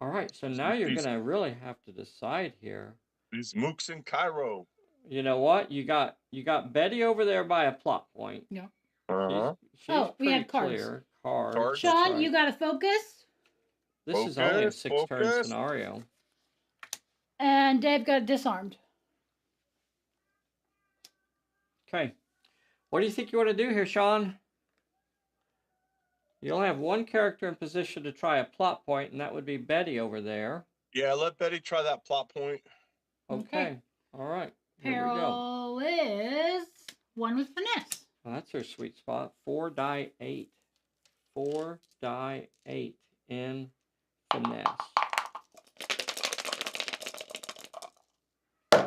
All right, so now you're going to really have to decide here. these mooks in Cairo. You know what? You got Betty over there by a plot point. Yeah. Uh-huh. She's Oh, we pretty had cards. clear. Cards. Cards. that's Sean, right. you got to focus. This is only a Focus, 6-turn focus. scenario. And Dave got disarmed. Okay. What do you think you want to do here, Sean? You only have 1 character in position to try a plot point, and that would be Betty over there. Yeah, let Betty try that plot point. Okay. All right. Here we go. Peril is 1 with finesse. Well, that's her sweet spot. 4 die 8. 4 die 8 in finesse.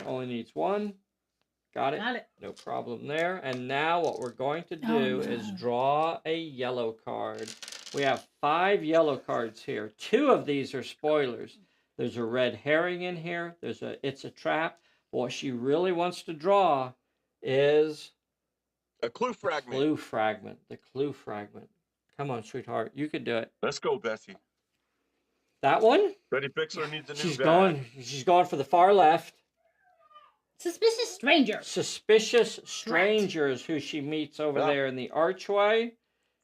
Only needs 1. Got it. Got it. No problem there. And now what we're going to do is draw a yellow card. We have 5 yellow cards here. 2 of these are spoilers. There's a red herring in here. It's a trap. What she really wants to draw is A clue fragment. clue fragment. The clue fragment. Come on, sweetheart. You can do it. Let's go, Bessie. That one? Betty Pixler needs a new She's bag. going for the far left. Suspicious stranger. Suspicious strangers who she meets over Yeah. there in the archway.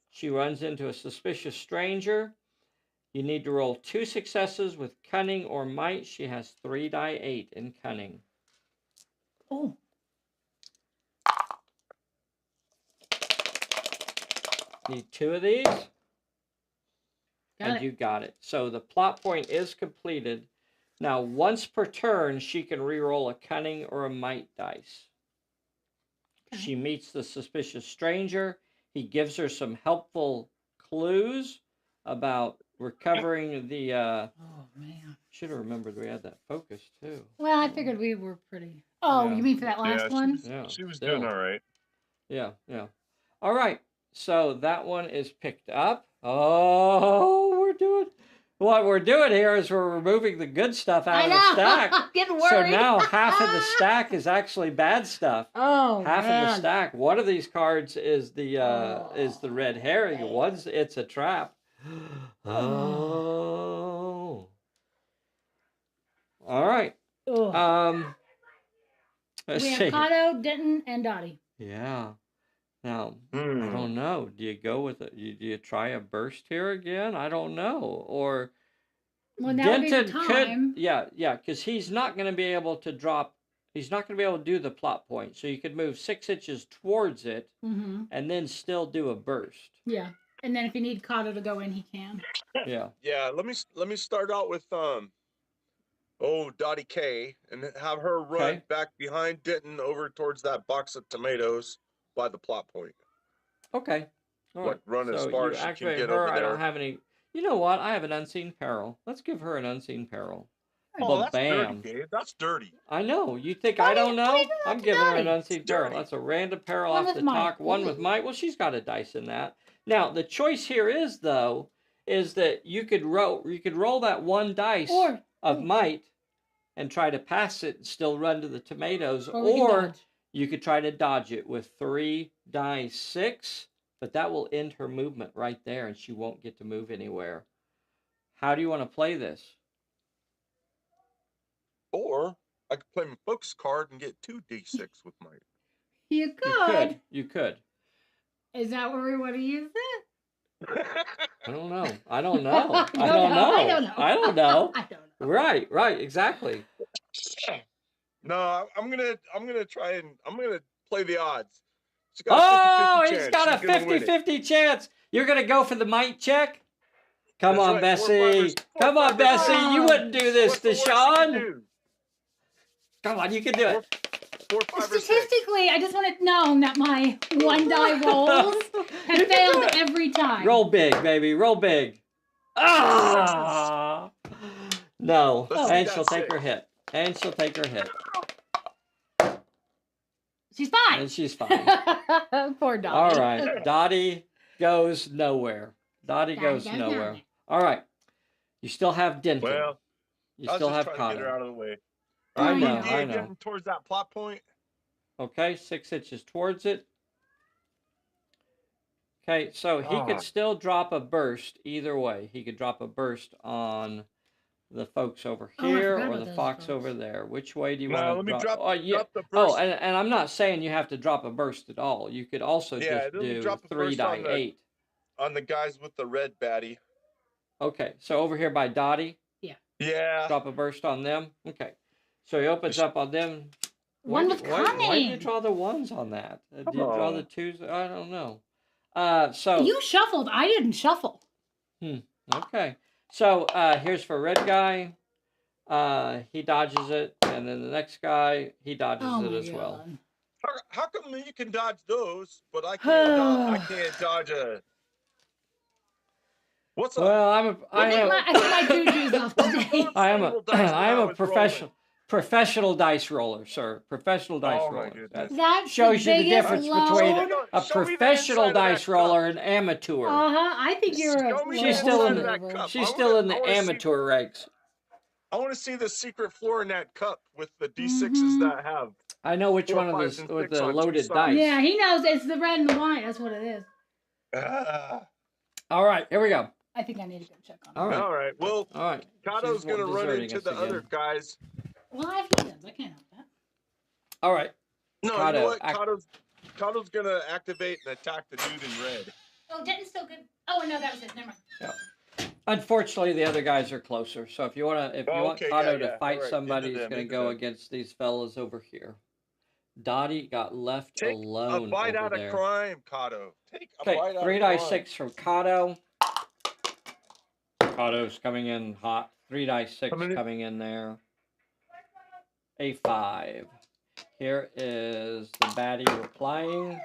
She runs into a suspicious stranger. You need to roll 2 successes with cunning or might. She has 3 die 8 in cunning. Oh. Need 2 of these. Got it. You got it. So the plot point is completed. Now, once per turn, she can re-roll a cunning or a might dice. Okay. She meets the suspicious stranger. He gives her some helpful clues about recovering the... Oh, man. Should have remembered we had that focus, too. Well, I figured we were pretty... Oh, Yeah. you mean for that last one? She was still. doing all right. Yeah. All right. So that one is picked up. Oh, what we're doing here is we're removing the good stuff out of the stack. I'm getting So worried. now half of the stack is actually bad stuff. Oh, Half man. of the stack. One of these cards is the red herring. man. One's it's a trap. Oh. All right. Ugh. Let's We see. have Kato, Denton, and Dottie. Yeah. Now, I Hmm. don't know. Do you go with it? Do you try a burst here again? I don't know. Or Well, now would be the Denton time. could, yeah, because he's not going to be able to drop. He's not going to be able to do the plot point. So you could move 6 inches towards it Mm-hmm. and then still do a burst. Yeah. And then if you need Kato to go in, he can. Yeah. Yeah, let me start out with Dottie K and have her run Okay. back behind Denton over towards that box of tomatoes by the plot point. Okay. All Like right. run as So far you as she can activate get her. over I don't there. have any. You know what? I have an unseen peril. Let's give her an unseen peril. Oh, that's dirty, Bam. Dave. That's dirty. I know. You think Why I do you- don't why do you know? do that I'm to giving her an Dottie? unseen It's peril. dirty. That's a random peril One off with the Mike. top. One with Mike. Well, she's got a dice in that. Now the choice here is though, is that you could roll that one dice of might and try to pass it and still run to the tomatoes, Or we can or dodge. you could try to dodge it with 3 die 6, but that will end her movement right there, and she won't get to move anywhere. How do you want to play this? Or I could play my focus card and get 2d6 with my. You could. You could. Is that where we want to use it? I don't know. I don't know. I don't know. I don't know. I don't know. Right, exactly. No, I'm gonna try and I'm gonna play the odds. Oh, She's he's got a 50-50 chance. You're going to go for the might check? Come That's on, right, Bessie. Come on, Bessie. You wouldn't do this to Sean. Come on, you can do it. 4, 5, or 6. Statistically, I just want it known that my one die rolls have failed every time. Roll big, baby. Roll big. Ah! No. Let's see And that she'll take 6. her hit. And she'll take her hit. She's fine. And she's fine. Poor Dottie. All right. Dottie goes nowhere. Dottie goes nowhere. All right. You still have Denton. Well, you I was still just have trying to get her Connor. out of the way. I I know. know. I know. Getting towards that plot point. Okay, 6 inches towards it. Okay, so he could still drop a burst either way. He could drop a burst on the folks over here or the fox over there. Which way do you want to let me drop? drop the burst. Oh, and I'm not saying you have to drop a burst at all. You could also just do drop a 3 burst die on 8. On the guys with the red baddie. Okay, so over here by Dottie. Yeah. Drop a burst on them. Okay, so he opens up on them. One with cunning. Why did you draw the 1s on that? Did you draw the 2s? I don't know. So you shuffled. I didn't shuffle. Okay. So here's for red guy. He dodges it, and then the next guy he dodges it as well. How come you can dodge those, but I can't? I can't dodge a. What's up? Well, I think my juju's off today. I am a professional dice roller, sir. Professional dice roller. That shows you the difference between a Show me the professional inside of that dice roller and amateur. I think you're She's still in the amateur ranks. I want to see the secret floor in that cup with the D6s that have. I know which 4, one of 5, this and with 6 the on loaded 2 sides. dice. Yeah, he knows it's the red and the white. That's what it is. All right, here we go. I think I need to go check on it. All right. Well, all right. Kato's going to run into the other guys. Well, I have heathens. I can't help that. All right. No, Kato, you know what? Kato's going to activate and attack the dude in red. Oh, Denton's still good. Oh, no, that was it. Never mind. Yeah. Unfortunately, the other guys are closer. So if you want Kato to fight somebody, he's going to go against these fellas over here. Dottie got left alone. Take a bite out of crime, Kato. Take a bite out of crime. 3 die 6 from Kato. Kato's coming in hot. 3 die 6 coming in there. A 5. Here is the baddie replying.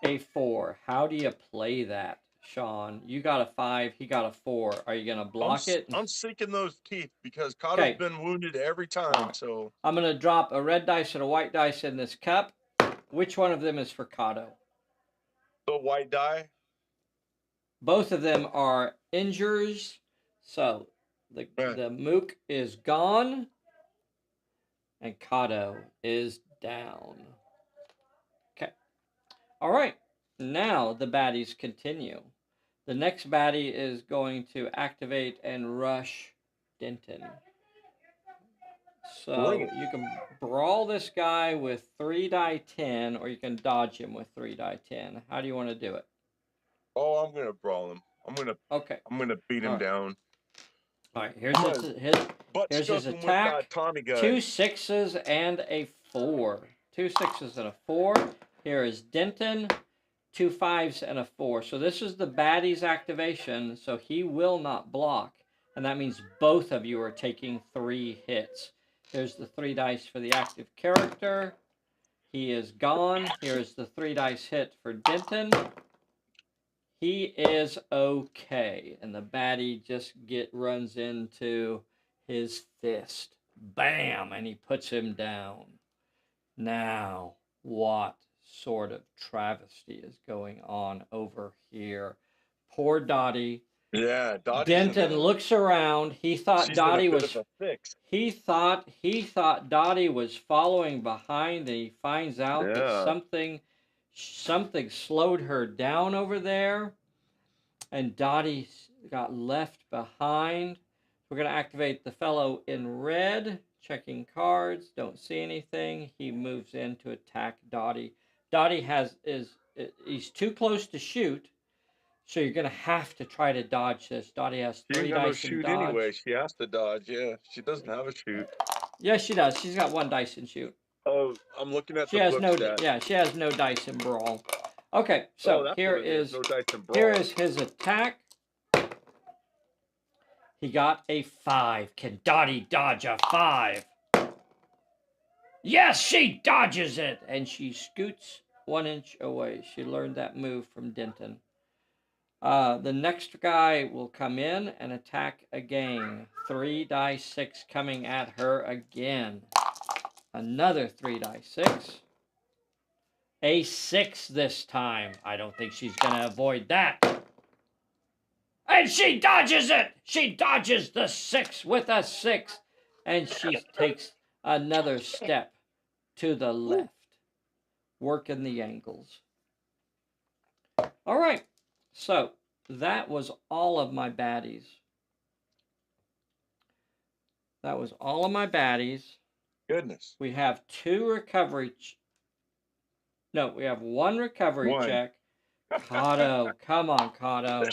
A 4. How do you play that, Sean? You got a 5. He got a 4. Are you gonna block it? I'm seeking those teeth because Kato's been wounded every time. So I'm gonna drop a red dice and a white dice in this cup. Which one of them is for Kato? The white die. Both of them are injures. So the mook is gone, and Kato is down. Okay. All right. Now the baddies continue. The next baddie is going to activate and rush Denton. So Bring it. you can brawl this guy with 3 die 10, or you can dodge him with 3 die 10. How do you want to do it? Oh, I'm gonna brawl him. Okay. I'm gonna beat him All right. down. All right. Here's I'm gonna butt here's his stuff him with attack. Tommy gun. 2 6s and a 4. 2 6s and a 4. Here is Denton. 2 5s and a 4. So this is the baddie's activation. So he will not block, and that means both of you are taking 3 hits. Here's the 3 dice for the active character. He is gone. Here's the 3 dice hit for Denton. He is okay, and the baddie just runs into his fist. Bam! And he puts him down. Now, what sort of travesty is going on over here? Poor Dottie. Yeah, Dottie's Denton looks around. He thought she's Dottie in a bit was. of a fix. He thought Dottie was following behind, and he finds out that Yeah. something slowed her down over there, and Dottie got left behind. We're going to activate the fellow in red. Checking cards. Don't see anything. He moves in to attack Dottie. Dottie he's too close to shoot, so you're going to have to try to dodge this. Dottie has She 3 ain't got no dice in shoot dodge. anyway. She has to dodge. Yeah, she doesn't have a shoot. Yes, she does. She's got 1 dice in shoot. Oh, I'm looking at She the has book no. stat. Yeah, she has no dice in brawl. Okay, so that's here what it is. is No dice in brawl. here is his attack. He got a 5. Can Dottie dodge a 5? Yes, she dodges it, and she scoots 1 inch away. She learned that move from Denton. The next guy will come in and attack again. 3 die 6 coming at her again. Another 3 die 6. A 6 this time. I don't think she's going to avoid that. And she dodges it! She dodges the 6 with a 6. And she takes another step to the left. Working the angles. All right. So that was all of my baddies. That was all of my baddies. Goodness. We have 2 recovery. No, we have 1 recovery check. Kato, come on, Kato.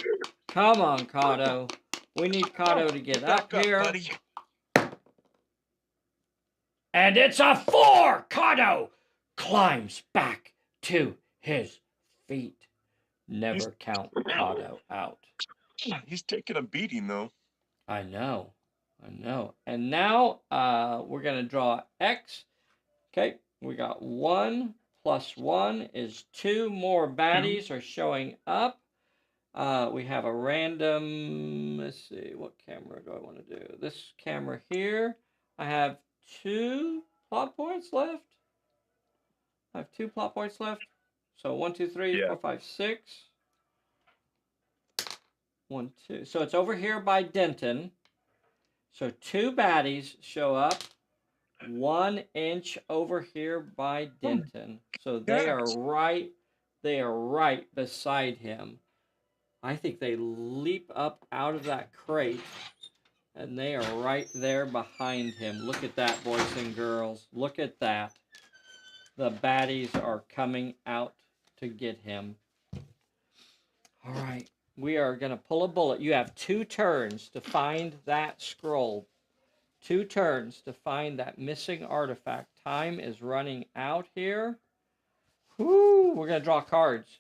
Come on, Kato. We need Kato to get up here. Buddy. And it's a 4! Kato climbs back to his feet. Never count Kato out. He's taking a beating, though. I know. And now we're going to draw X. Okay, we got 1 plus 1 is 2 more baddies are showing up. We have a random, let's see, what camera do I want to do? This camera here. I have 2 plot points left. I have 2 plot points left. So 1, 2, 3, 4, 5, 6. 1, 2. So it's over here by Denton. So 2 baddies show up 1 inch over here by Denton. So they are right beside him. I think they leap up out of that crate, and they are right there behind him. Look at that, boys and girls. Look at that. The baddies are coming out to get him. All right. We are going to pull a bullet. You have 2 turns to find that scroll. 2 turns to find that missing artifact. Time is running out here. Woo! We're going to draw cards.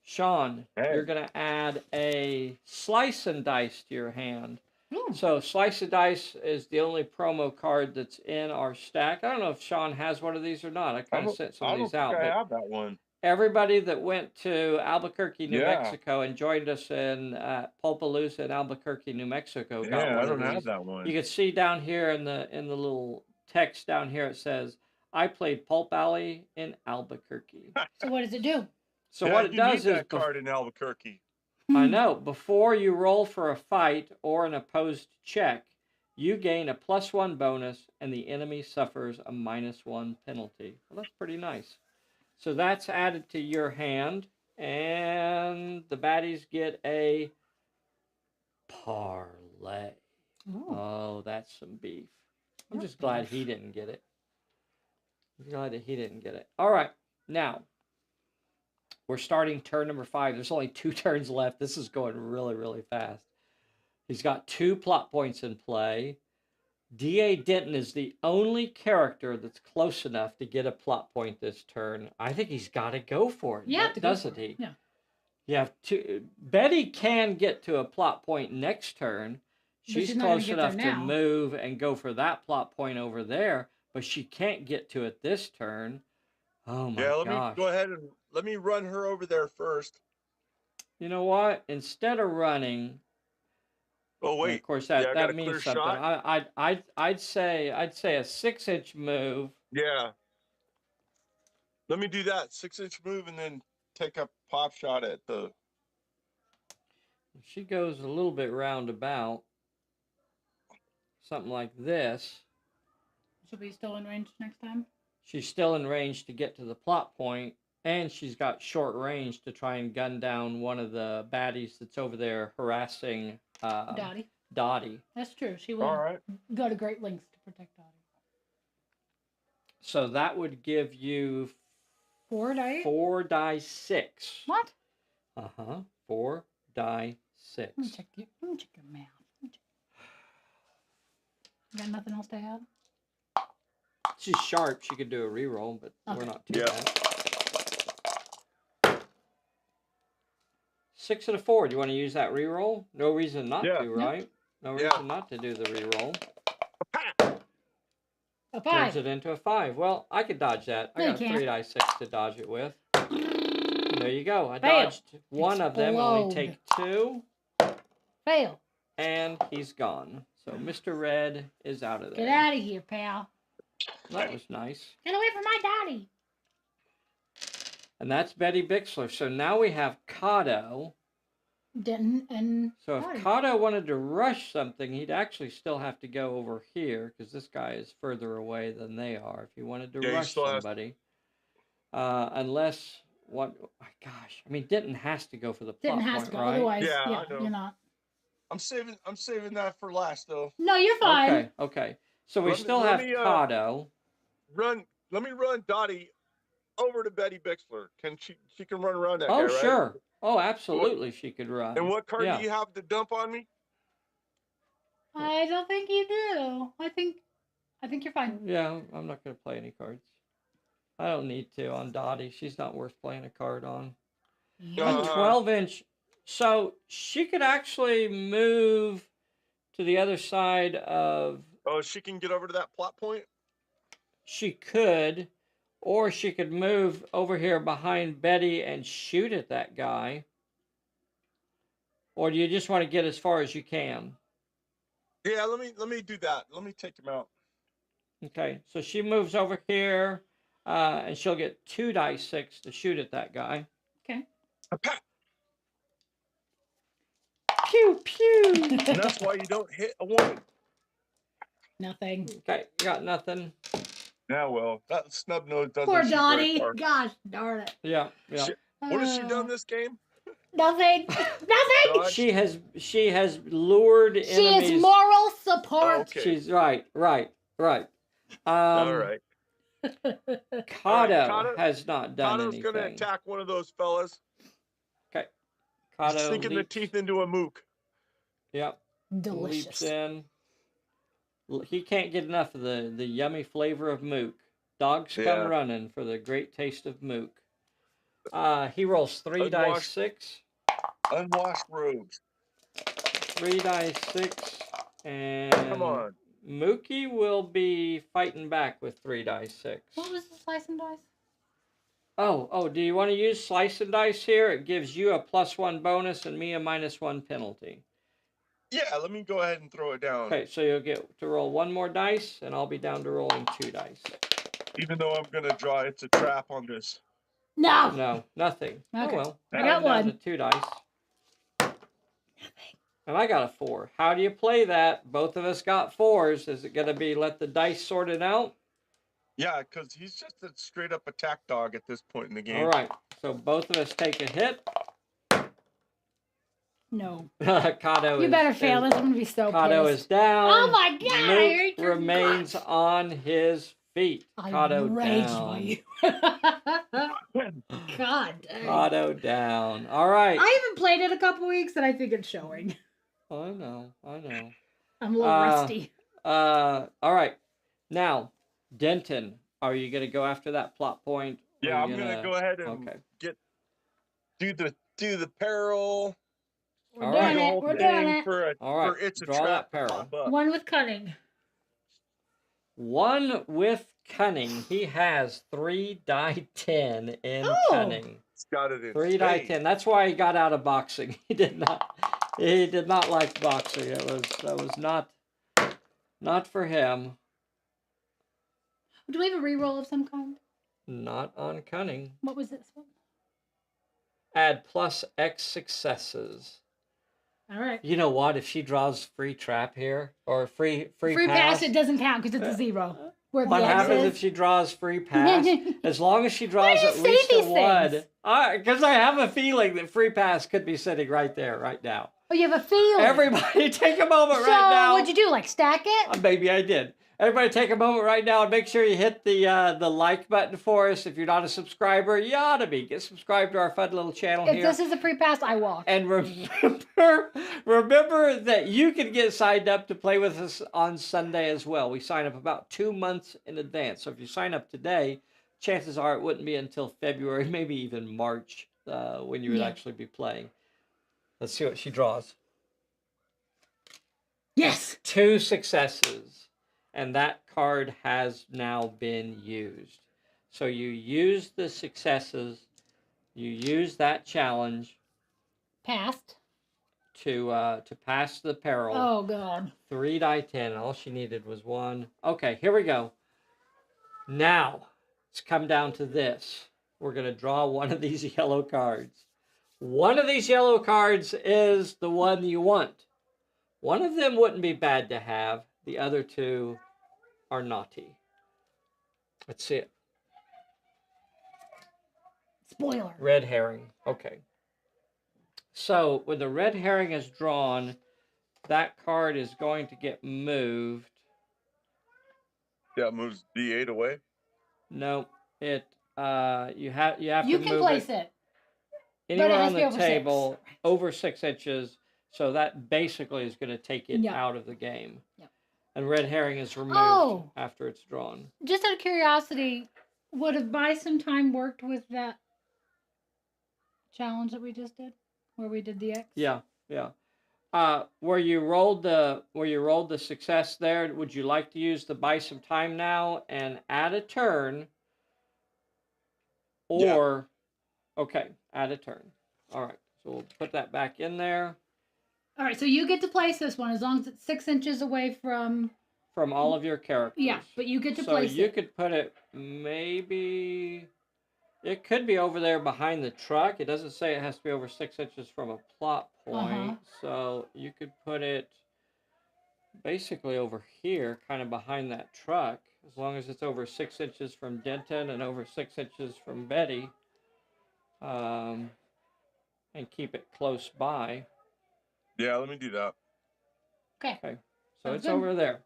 Sean, you're going to add a slice and dice to your hand. So slice and dice is the only promo card that's in our stack. I don't know if Sean has one of these or not. I kind of sent some of these out. I have that one. Everybody that went to Albuquerque, New Mexico, and joined us in Pulp Alley in Albuquerque, New Mexico, got one I of don't these. have that one. You can see down here in the little text down here, it says, "I played Pulp Alley in Albuquerque." So what does it do? So what it does is that card in Albuquerque. I know. Before you roll for a fight or an opposed check, you gain a +1 bonus, and the enemy suffers a -1 penalty. Well, that's pretty nice. So that's added to your hand, and the baddies get a parlay. Oh, that's some beef. I'm just glad he didn't get it. I'm glad that he didn't get it. All right, now we're starting turn number 5. There's only 2 turns left. This is going really, really fast. He's got 2 plot points in play. D.A. Denton is the only character that's close enough to get a plot point this turn. I think he's got to go for it, doesn't he? Yeah. You have to. Betty can get to a plot point next turn. She's close enough to move and go for that plot point over there, but she can't get to it this turn. Oh my gosh. Yeah, let me go ahead and let me run her over there first. You know what? Instead of running, oh wait, of course that means something. I'd say a 6-inch move. Yeah. Let me do that 6-inch move and then take a pop shot at the. She goes a little bit roundabout, something like this. She'll be still in range next time. She's still in range to get to the plot point, and she's got short range to try and gun down one of the baddies that's over there harassing Dottie. That's true. She will go to great lengths to protect Dottie. So that would give you 4 dice? 4 die 6. What? 4 die 6. Let me check your math. You got nothing else to add? She's sharp. She could do a reroll, but we're not too bad. 6 and a 4. Do you want to use that reroll? No reason not to, right? No reason not to do the reroll. A 5. Turns it into a 5. Well, I could dodge that. I got 3 die 6 to dodge it with. There you go. I dodged one of them. Only take 2. Fail. And he's gone. So Mr. Red is out of there. Get out of here, pal. That was nice. Get away from my daddy. And that's Betty Bixler. So now we have Cairo. Denton and So if Cairo wanted to rush something, he'd actually still have to go over here because this guy is further away than they are. If he wanted to rush somebody, unless gosh, I mean Denton has to go for the plot point, to go, right? otherwise, you're not. I'm saving that for last though. No, you're fine. Okay. So we still have Cairo. Let me run Dottie over to Betty Bixler. Can she can run around that guy, Oh, right? sure. Oh, absolutely, she could run. And what card do you have to dump on me? I don't think you do. I think you're fine. Yeah, I'm not going to play any cards. I don't need to on Dottie. She's not worth playing a card on. A 12-inch. So she could actually move to the other side of... Oh, she can get over to that plot point? She could. Or she could move over here behind Betty and shoot at that guy. Or do you just want to get as far as you can? Yeah, let me do that. Let me take him out. Okay, so she moves over here, and she'll get 2 die 6 to shoot at that guy. Okay. Pew, pew. And that's why you don't hit a woman. Nothing. Okay, you got nothing. Yeah, well, that snub nose doesn't. Poor Dottie. Gosh darn it. Yeah. What has she done this game? Nothing. Nothing. Dodge? She has lured enemies. She is moral support. Oh, okay. She's right. All right. Cairo has not done Cato's anything. gonna attack one of those fellas. Okay. Cairo sinking the teeth into a mook. Yep. Delicious. Leaps in. He can't get enough of the yummy flavor of mook. Dogs come running for the great taste of mook. He rolls 3 die 6. Unwashed robes. 3 die 6. And come on. Mookie will be fighting back with 3 die 6. What was the slice and dice? Oh, do you want to use slice and dice here? It gives you a +1 bonus and me a -1 penalty. Yeah, let me go ahead and throw it down. Okay, so you'll get to roll 1 more dice, and I'll be down to rolling 2 dice. Even though I'm gonna draw, it's a trap on this. No, nothing. Okay. Oh well. I got down 1. to 2 dice. And I got a 4. How do you play that? Both of us got 4s. Is it going to be let the dice sort it out? Yeah, because he's just a straight up attack dog at this point in the game. All right. So both of us take a hit. No. Kato You better fail this. I'm gonna be so Kato pissed. is down. Oh my god! I Luke hate your remains guts. on his feet. Kato I'm raged down. by you. God dang. Kato down. All right. I haven't played it a couple weeks, and I think it's showing. I know. I'm a little rusty. All right. Now, Denton, are you gonna go after that plot point? Or Yeah, are I'm you gonna go ahead and Okay. do the peril. We're All doing right. The it. whole We're doing thing it. for All right. it's a Draw trap that peril. to pop up. One with cunning. One with cunning. He has 3 die 10 in Oh. cunning. It's got it in 3 die spades. 10. That's why he got out of boxing. He did not like boxing. That was not for him. Do we have a reroll of some kind? Not on cunning. What was this one? Add plus X successes. All right. You know what? If she draws free trap here or free Free pass, it doesn't count because it's a 0. Where What the X happens is. if she draws free pass? As long as she draws do you at say least a these 1. things? Because I have a feeling that free pass could be sitting right there, right now. Oh, you have a feeling. Everybody take a moment so, right now. what'd you do? Like stack it? Maybe I did. Everybody take a moment right now and make sure you hit the like button for us. If you're not a subscriber, you ought to be. Get subscribed to our fun little channel If here. this is a free pass, I walk. And remember that you can get signed up to play with us on Sunday as well. We sign up about 2 months in advance. So if you sign up today, chances are it wouldn't be until February, maybe even March, when you would actually be playing. Let's see what she draws. Yes! 2 successes. And that card has now been used. So you use the successes. You use that challenge. Passed. To pass the peril. Oh, God. 3 die 10. All she needed was 1. Okay, here we go. Now, it's come down to this. We're going to draw one of these yellow cards. One of these yellow cards is the one you want. One of them wouldn't be bad to have. The other 2 are naughty. Let's see it. Spoiler. Red herring. Okay. So, when the red herring is drawn, that card is going to get moved. Yeah, it moves D8 away. No, it you have You to can move place it it. anywhere has on to be the over table 6. over 6 inches. So that basically is going to take it Yep. out of the game. Yep. And red herring is removed Oh. after it's drawn. Just out of curiosity, would have buy some time worked with that challenge that we just did? Where we did the X? Yeah. Where you rolled the success there, would you like to use the buy some time now and add a turn? Or okay, add a turn. All right. So we'll put that back in there. All right, so you get to place this one as long as it's 6 inches away from All of your characters. Yeah, but you get to so place you it. could put it maybe. It could be over there behind the truck. It doesn't say it has to be over 6 inches from a plot point. So you could put it basically over here, kind of behind that truck, as long as it's over 6 inches from Denton and over 6 inches from Betty. And keep it close by. Yeah, let me do that. Okay. So Sounds it's good. over there.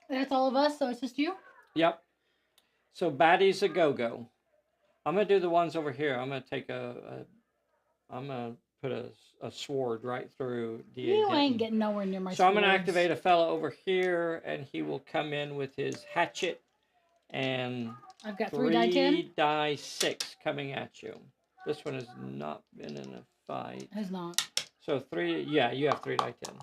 That's all of us, so it's just you? Yep. So Batty's a go-go. I'm going to do the ones over here. I'm going to take I'm going to put a sword right through D8. You ain't getting nowhere near my So I'm going to swords. activate a fella over here, and he will come in with his hatchet, and I've got 3 die 10. 3 die 6 coming at you. This one has not been in a fight. Has not. So 3, yeah, you have 3 die 10.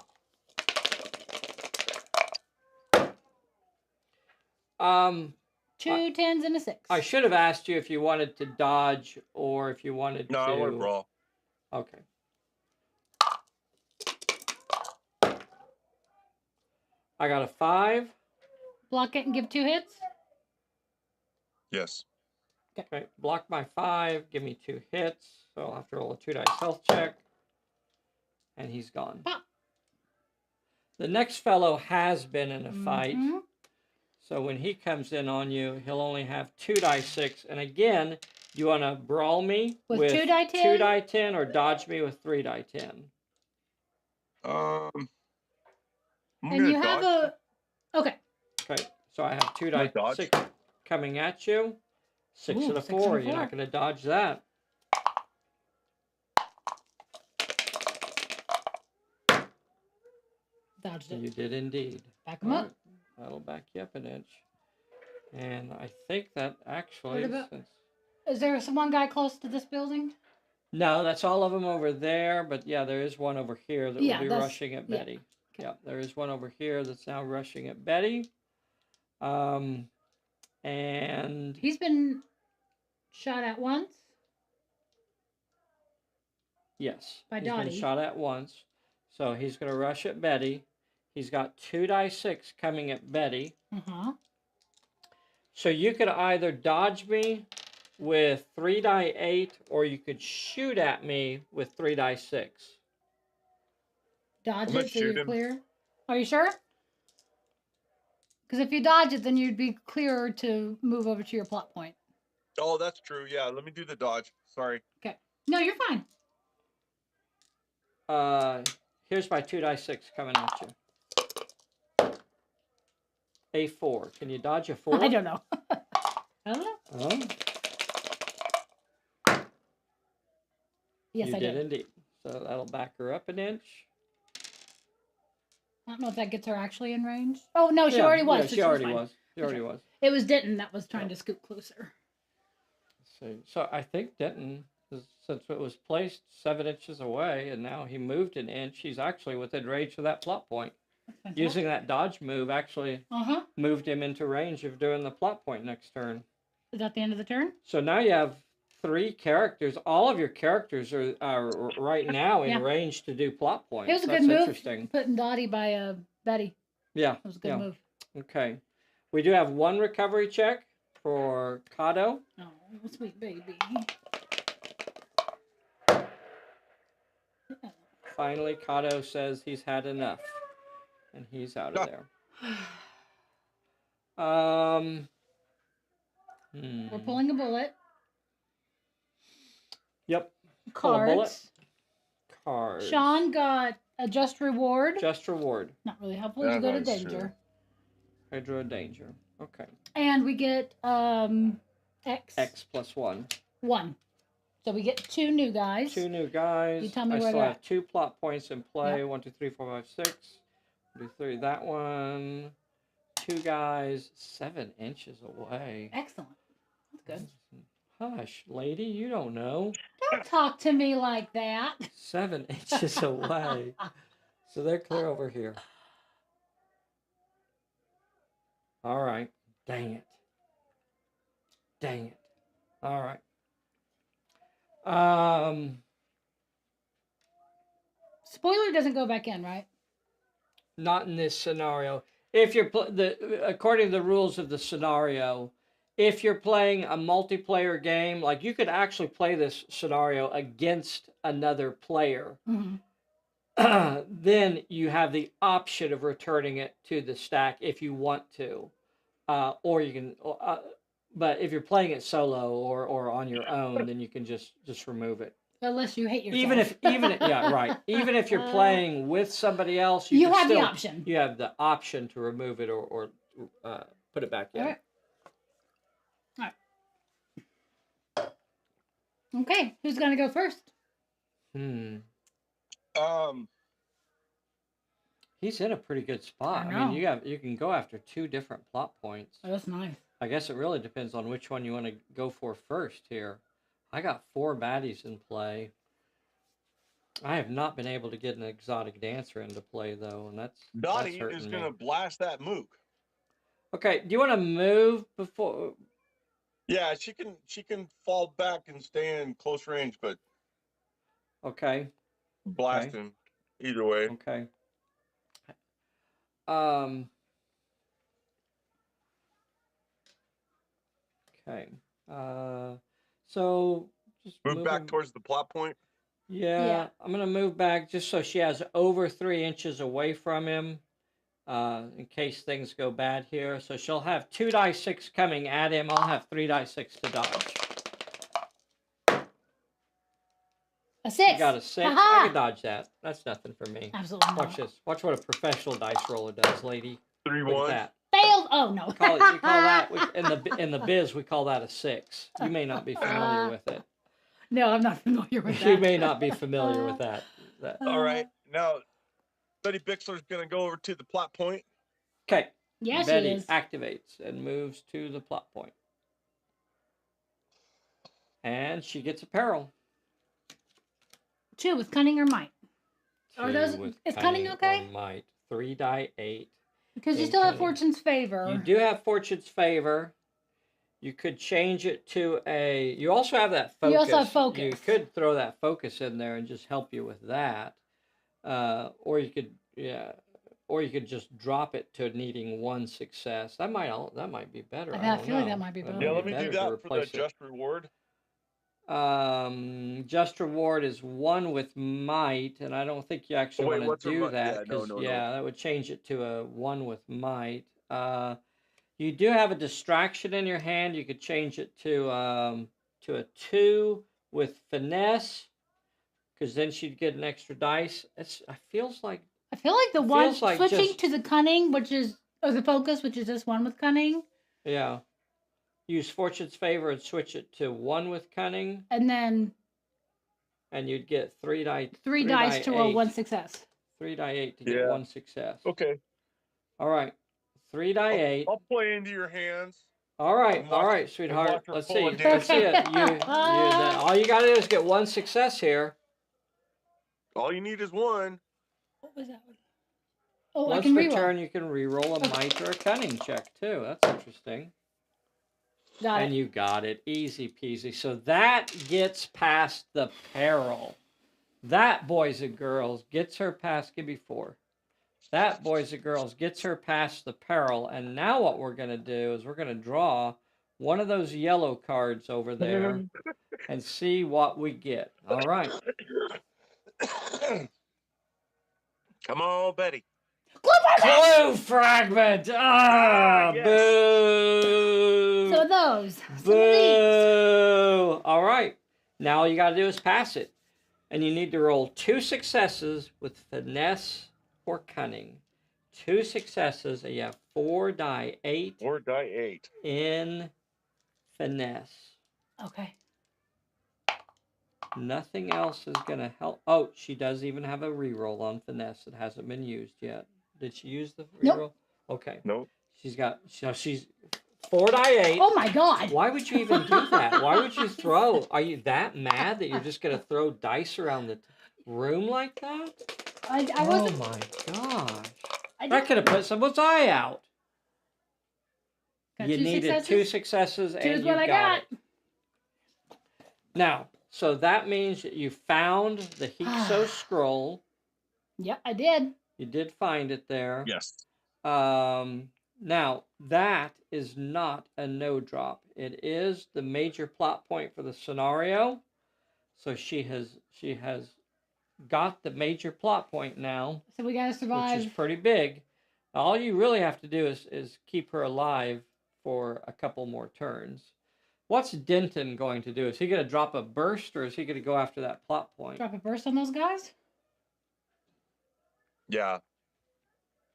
2 10s and a 6. I should have asked you if you wanted to dodge or if you wanted to... No, I want to brawl. Okay. I got a 5. Block it and give 2 hits? Yes. Okay, block my 5, give me 2 hits. So I'll have to roll a 2 dice health check. And he's gone. Pop. The next fellow has been in a fight. Mhm. So when he comes in on you, he'll only have 2 die 6. And again, You want to brawl me With 2 die 10? 2 die 10 or dodge me with 3 die 10? I'm And gonna you have dodge. Okay. Okay, so I have 2 I'm gonna die dodge. 6 coming at you. 6 Ooh, and a 6 and a 4. You're 4. not going to dodge that. Dodged it. You did indeed. Back him up. Alright, that'll back you up an inch. And I think that actually... What about- since... Is there one guy close to this building? No, that's all of them over there. But yeah, there is one over here that will be that's- rushing at Betty. Okay. Yeah, there is one over here that's now rushing at Betty. And He's been shot at once. yes, By he's been Dottie. shot at once. So he's going to rush at Betty. He's got 2 die 6 coming at Betty. Uh-huh. So you could either dodge me with 3 die 8, or you could shoot at me with 3 die 6. Dodge I'm gonna it so shoot you're him. clear. Are you sure? Because if you dodge it, then you'd be clearer to move over to your plot point. Oh, that's true. Yeah, let me do the dodge. Sorry. Okay. No, you're fine. Here's my 2 die 6 coming at you. A 4. Can you dodge a 4? I don't know. I don't know. Oh, Yes, you I did did. indeed. So that'll back her up an inch. I don't know if that gets her actually in range. Oh, no, she Yeah, already was. Yeah, so she already fine. was. She already was. It was Denton that was trying to scoot closer. So I think Denton, since it was placed 7 inches away, and now he moved an inch, he's actually within range of that plot point. Using that dodge move actually Uh-huh. moved him into range of doing the plot point next turn. Is that the end of the turn? So now you have 3 characters. All of your characters are right now in Yeah. range to do plot points. It was a That's good move. interesting. Putting Dottie by Betty. Yeah. It was a good yeah. move. Okay. We do have 1 recovery check for Cairo. Oh, sweet baby. Finally, Cairo says he's had enough. And he's out of there. We're pulling a bullet. Yep. Pull a bullet. Cards. Cards. Sean got a just reward. Just reward. Not really helpful. He's go to danger. I drew a danger. Okay. And we get X. X plus 1. 1. So we get 2 new guys. 2 new guys. You tell me I where still they're have at. 2 plot points in play. Yep. 1, 2, 3, 4, 5, 6. 1, 2, 3. That one. 2 guys 7 inches away. Excellent. That's good. Hush, lady, you don't know. Don't talk to me like that. 7 inches away. So they're clear over here. All right. Dang it. Dang it. All right. Spoiler doesn't go back in, right? Not in this scenario. If you're according to the rules of the scenario, if you're playing a multiplayer game, like you could actually play this scenario against another player, then you have the option of returning it to the stack if you want to, or you can. But if you're playing it solo or on your own, then you can just remove it. Unless you hate yourself. Even if yeah, right. Even if you're playing with somebody else, You can have the still, option. You have the option to remove it or put it back in. All right. Okay, who's gonna go first? He's in a pretty good spot. I mean, you can go after 2 different plot points. Oh, that's nice. I guess it really depends on which one you want to go for first here. I got 4 baddies in play. I have not been able to get an exotic dancer into play though, and that's Dottie hurting is me. gonna blast that mook. Okay, do you want to move before? Yeah, she can fall back and stay in close range, but Okay. blast him either way. Okay. Okay. So just Move back moving- towards the plot point. Yeah, I'm gonna move back just so she has over 3 inches away from him, in case things go bad here. So she'll have 2 die 6 coming at him. I'll have 3 die 6 to dodge. A 6. You got a 6. Haha. I can dodge that. That's nothing for me. Absolutely Watch not. this. Watch what a professional dice roller does, lady. 3 Look 1. at that. Failed. Oh no. We call that in the biz. We call that a 6. You may not be familiar with it. No, I'm not familiar with that. You may not be familiar with that. All right. Now, Betty Bixler's going to go over to the plot point. Okay. Yeah, Betty she is. activates and moves to the plot point. And she gets a peril. 2 with cunning or might. Are those? 2 with Is cunning okay? or might. 3 die 8. Because you in still have cunning. fortune's favor. You do have fortune's favor. You could change it to a. You also have that focus. You also have focus. You could throw that focus in there and just help you with that, or you could just drop it to needing 1 success. That might be better. I don't feel like know. that might be better. Yeah, let me better do to that for the replace it. just reward. Just reward is 1 with might, and I don't think you actually wait, want what's to her do might? that Yeah, no. that would change it to a 1 with might. You do have a distraction in your hand. You could change it to a 2 with finesse, because then she'd get an extra dice. I feel like the one feels like switching just- to the cunning, or the focus, which is this one with cunning, yeah. Use fortune's favor and switch it to 1 with cunning, and then and you'd get 3 die. 3 dice to roll 1 success. 3 die 8 to get Yeah. 1 success. Okay. All right. 3 die 8. I'll play into your hands. All right, and watch- sweetheart. watch her Let's pull see. a damn Let's see it. All you gotta do is get 1 success here. All you need is 1. What was that one? Oh, I Once can per reroll. turn, you can re-roll a might or a cunning check too. That's interesting. Got And it. you got it, easy peasy. So that gets past the peril. That, boys and girls, gets her past. Give me 4. That, boys and girls, gets her past the peril. And now what we're going to do is we're going to draw one of those yellow cards over there and see what we get. All right. Come on, Betty. Clue fragment. Ah, yes. boo. So those. Some of these. Boo. All right. Now all you got to do is pass it. And you need to roll 2 successes with finesse or cunning. 2 successes, and you have 4 die 8 4 die 8. in finesse. Okay. Nothing else is going to help. Oh, she does even have a reroll on finesse that hasn't been used yet. Did she use the reroll? Nope. Okay. Nope. She's 4 die 8. Oh my god. Why would you even do that? Why would you throw? Are you that mad that you're just going to throw dice around the room like that? I Oh wasn't. my gosh. I That could have put someone's eye out. Got You 2 needed successes. 2 successes 2 and is you what I got got. it. Now, so that means that you found the Hexo scroll. Yep, I did. You did find it there. Yes. Now, that is not a no drop. It is the major plot point for the scenario. So she has got the major plot point now, So we gotta survive. which is pretty big. All you really have to do is keep her alive for a couple more turns. What's Denton going to do? Is he going to drop a burst, or is he going to go after that plot point? Drop a burst on those guys. Yeah.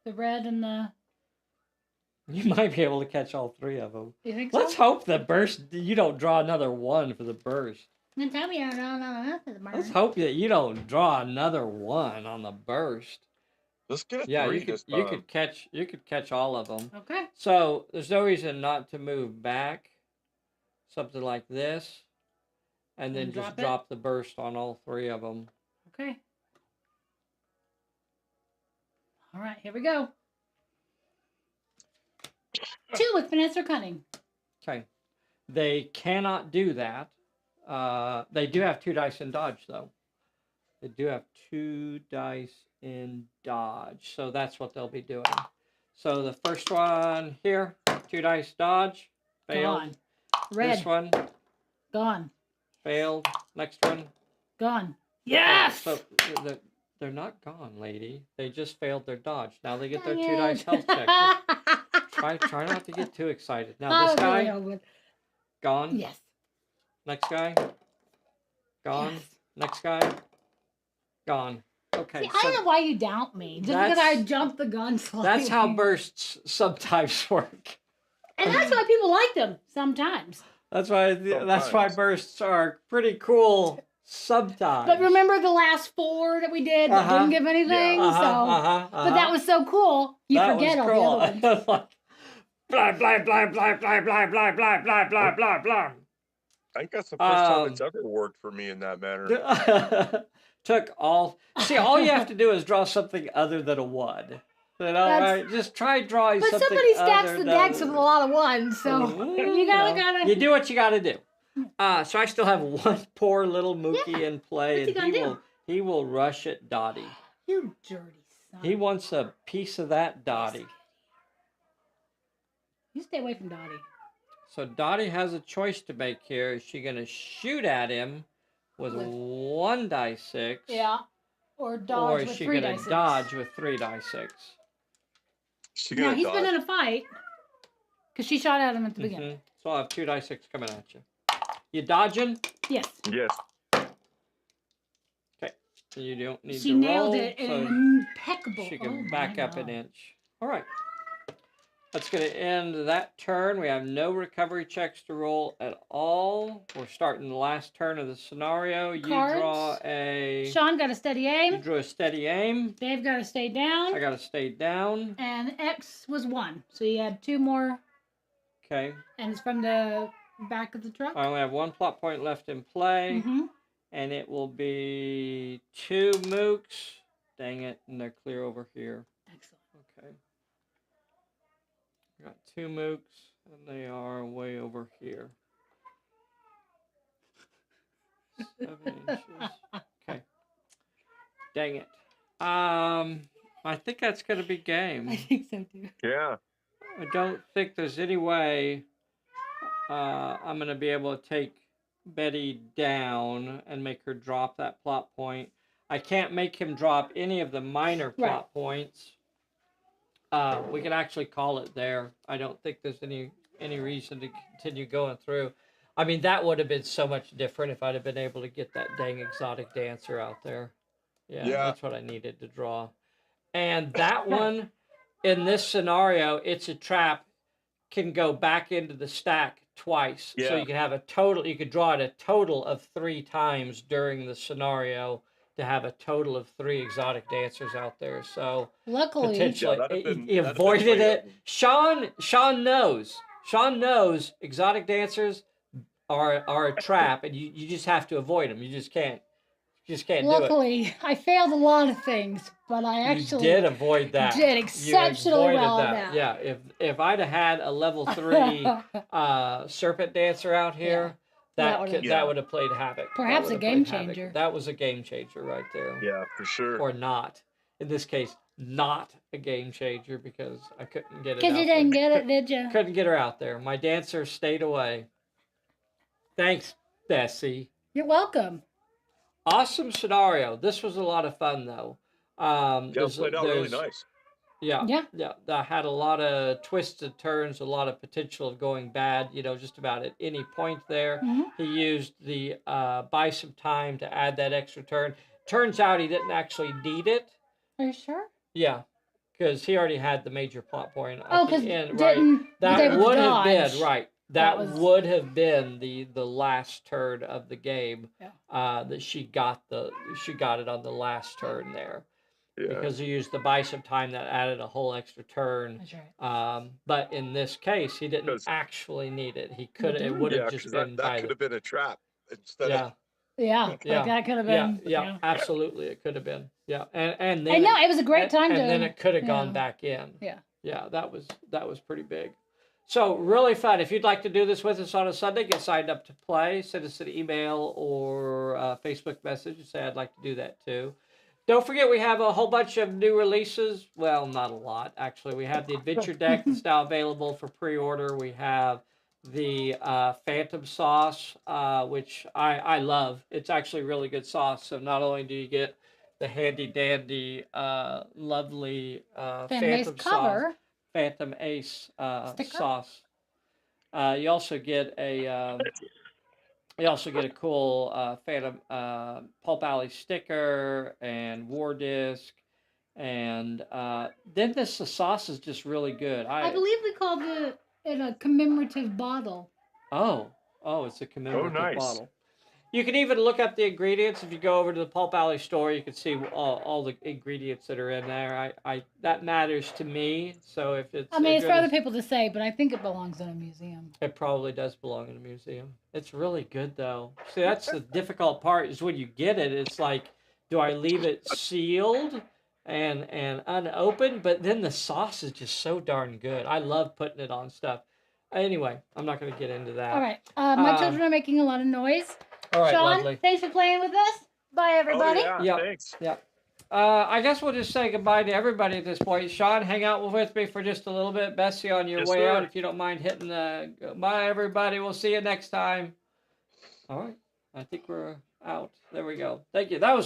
The red and the. You might be able to catch all 3 of them. You think Let's so? hope the burst, you don't draw another 1 for the burst. Then tell me I don't know for the burn. Let's hope that you don't draw another 1 on the burst. Let's get a Yeah, 3 you could this time. you could catch all of them. Okay. So there's no reason not to move back, something like this, and then And just drop it? drop the burst on all 3 of them. Okay. All right, here we go. 2 with finesse or cunning. Okay, they cannot do that. They do have 2 dice in dodge though. They do have 2 dice in dodge, so that's what they'll be doing. So the first one here, 2 dice dodge, failed. Gone. Red. This one Gone. failed. Next one. Gone. Yes. So they're not gone, lady. They just failed their dodge. Now they get their Dang 2 dice it. health check. Just try not to get too excited. Now this guy Really gone. yes. Next guy gone. Yes. Next guy. Gone. Okay. See, I don't know why you doubt me. Just because I jumped the gun slightly. That's how bursts sometimes work. And that's why people like them sometimes. That's why bursts are pretty cool sometimes. But remember the last 4 that we did that didn't give anything? But that was so cool. You forget all the other ones. Like, blah, blah, blah, blah, blah, blah, blah, blah, blah, blah, blah, blah. I think that's the first time it's ever worked for me in that manner. All you have to do is draw something other than a 1. You know, right? Just try drawing something. But somebody stacks the decks with a lot of 1s, so you gotta. You do what you gotta do. So I still have 1 poor little Mookie in play, and he will rush at Dottie. You dirty son. He wants a piece of that Dottie. You stay away from Dottie. So Dottie has a choice to make here. Is she gonna shoot at him with 1 die 6? Yeah. Or dodge with 3 die 6. Or is she gonna dodge with 3 die 6? Now he's been in a fight because she shot at him at the beginning. So I'll have 2 die 6 coming at you. You dodging? Yes. Yes. Okay. You don't need she to roll. She nailed it in impeccable. She can back up an inch. All right. That's going to end that turn. We have no recovery checks to roll at all. We're starting the last turn of the scenario. You draw a... Sean got a steady aim. You drew a steady aim. Dave got to stay down. I got to stay down. And X was 1. So you had 2 more. Okay. And it's from the back of the truck. I only have 1 plot point left in play. And it will be 2 mooks. Dang it. And they're clear over here. Excellent. Okay. Got 2 mooks, and they are way over here. 7 inches. Okay. Dang it. I think that's going to be game. I think so too. Yeah. I don't think there's any way I'm going to be able to take Betty down and make her drop that plot point. I can't make him drop any of the minor plot points. We can actually call it there. I don't think there's any reason to continue going through. I mean, that would have been so much different if I'd have been able to get that dang exotic dancer out there. Yeah, that's what I needed to draw. And that one, in this scenario, it's a trap, can go back into the stack twice. Yeah. So you can have a total, you could draw it a total of 3 times during the scenario to have a total of 3 exotic dancers out there. So luckily, potentially he avoided it. Sean knows. Sean knows exotic dancers are a trap, and you just have to avoid them. You just can't do it. Luckily, I failed a lot of things, but I actually did avoid that. Did exceptionally well on that. Yeah, if I'd have had a level 3 serpent dancer out here. That would have played havoc. Perhaps a game changer. That was a game changer right there. Yeah, for sure. Or not. In this case, not a game changer because I couldn't get it out. Because you didn't get it, did you? Couldn't get her out there. My dancer stayed away. Thanks, Bessie. You're welcome. Awesome scenario. This was a lot of fun, though. It played out really nice. Yeah. That had a lot of twists and turns, a lot of potential of going bad, just about at any point there. He used the buy some time to add that extra turn. Turns out he didn't actually need it. Are you sure? Yeah, because he already had the major plot point. Oh, because that would have been right. That would have been the last turn of the game. That she got it on the last turn there. Yeah. Because he used the buy some time that added a whole extra turn. That's right. But in this case, he didn't actually need it. He could. It would have just been. That could have been a trap instead of. Yeah, like that could have been. Yeah, absolutely, it could have been. Yeah, and then. I know it was a great time to. And then it could have gone back in. Yeah, that was pretty big. So really fun. If you'd like to do this with us on a Sunday, get signed up to play. Send us an email or a Facebook message and say I'd like to do that too. Don't forget, we have a whole bunch of new releases. Well, not a lot, actually. We have the Adventure Deck that's now available for pre-order. We have the Phantom Sauce, which I love. It's actually really good sauce. So not only do you get the handy-dandy, lovely Phantom Sauce, Phantom Ace sauce, you also get a You also get a cool Phantom Pulp Alley sticker and war disc, and then the sauce is just really good. I believe we called it a commemorative bottle. Oh, it's a commemorative nice. bottle. You can even look up the ingredients. If you go over to the Pulp Alley store, you can see all the ingredients that are in there. I that matters to me. So if it's, I mean, as it's for good other as- people to say, but I think it belongs in a museum. it probably does belong in a museum. It's really good though. See, that's the difficult part is when you get it. It's like, do I leave it sealed and unopened? But then the sauce is just so darn good. I love putting it on stuff. Anyway, I'm not going to get into that. All right. My children are making a lot of noise. All right, Sean, lovely. thanks for playing with us. Bye, everybody. Oh, yeah, Yep. thanks. Yep. I guess we'll just say goodbye to everybody at this point. Sean, hang out with me for just a little bit. Bessie, on your Yes, way sir. out, if you don't mind hitting the bye, everybody. We'll see you next time. All right. I think we're out. There we go. Thank you. That was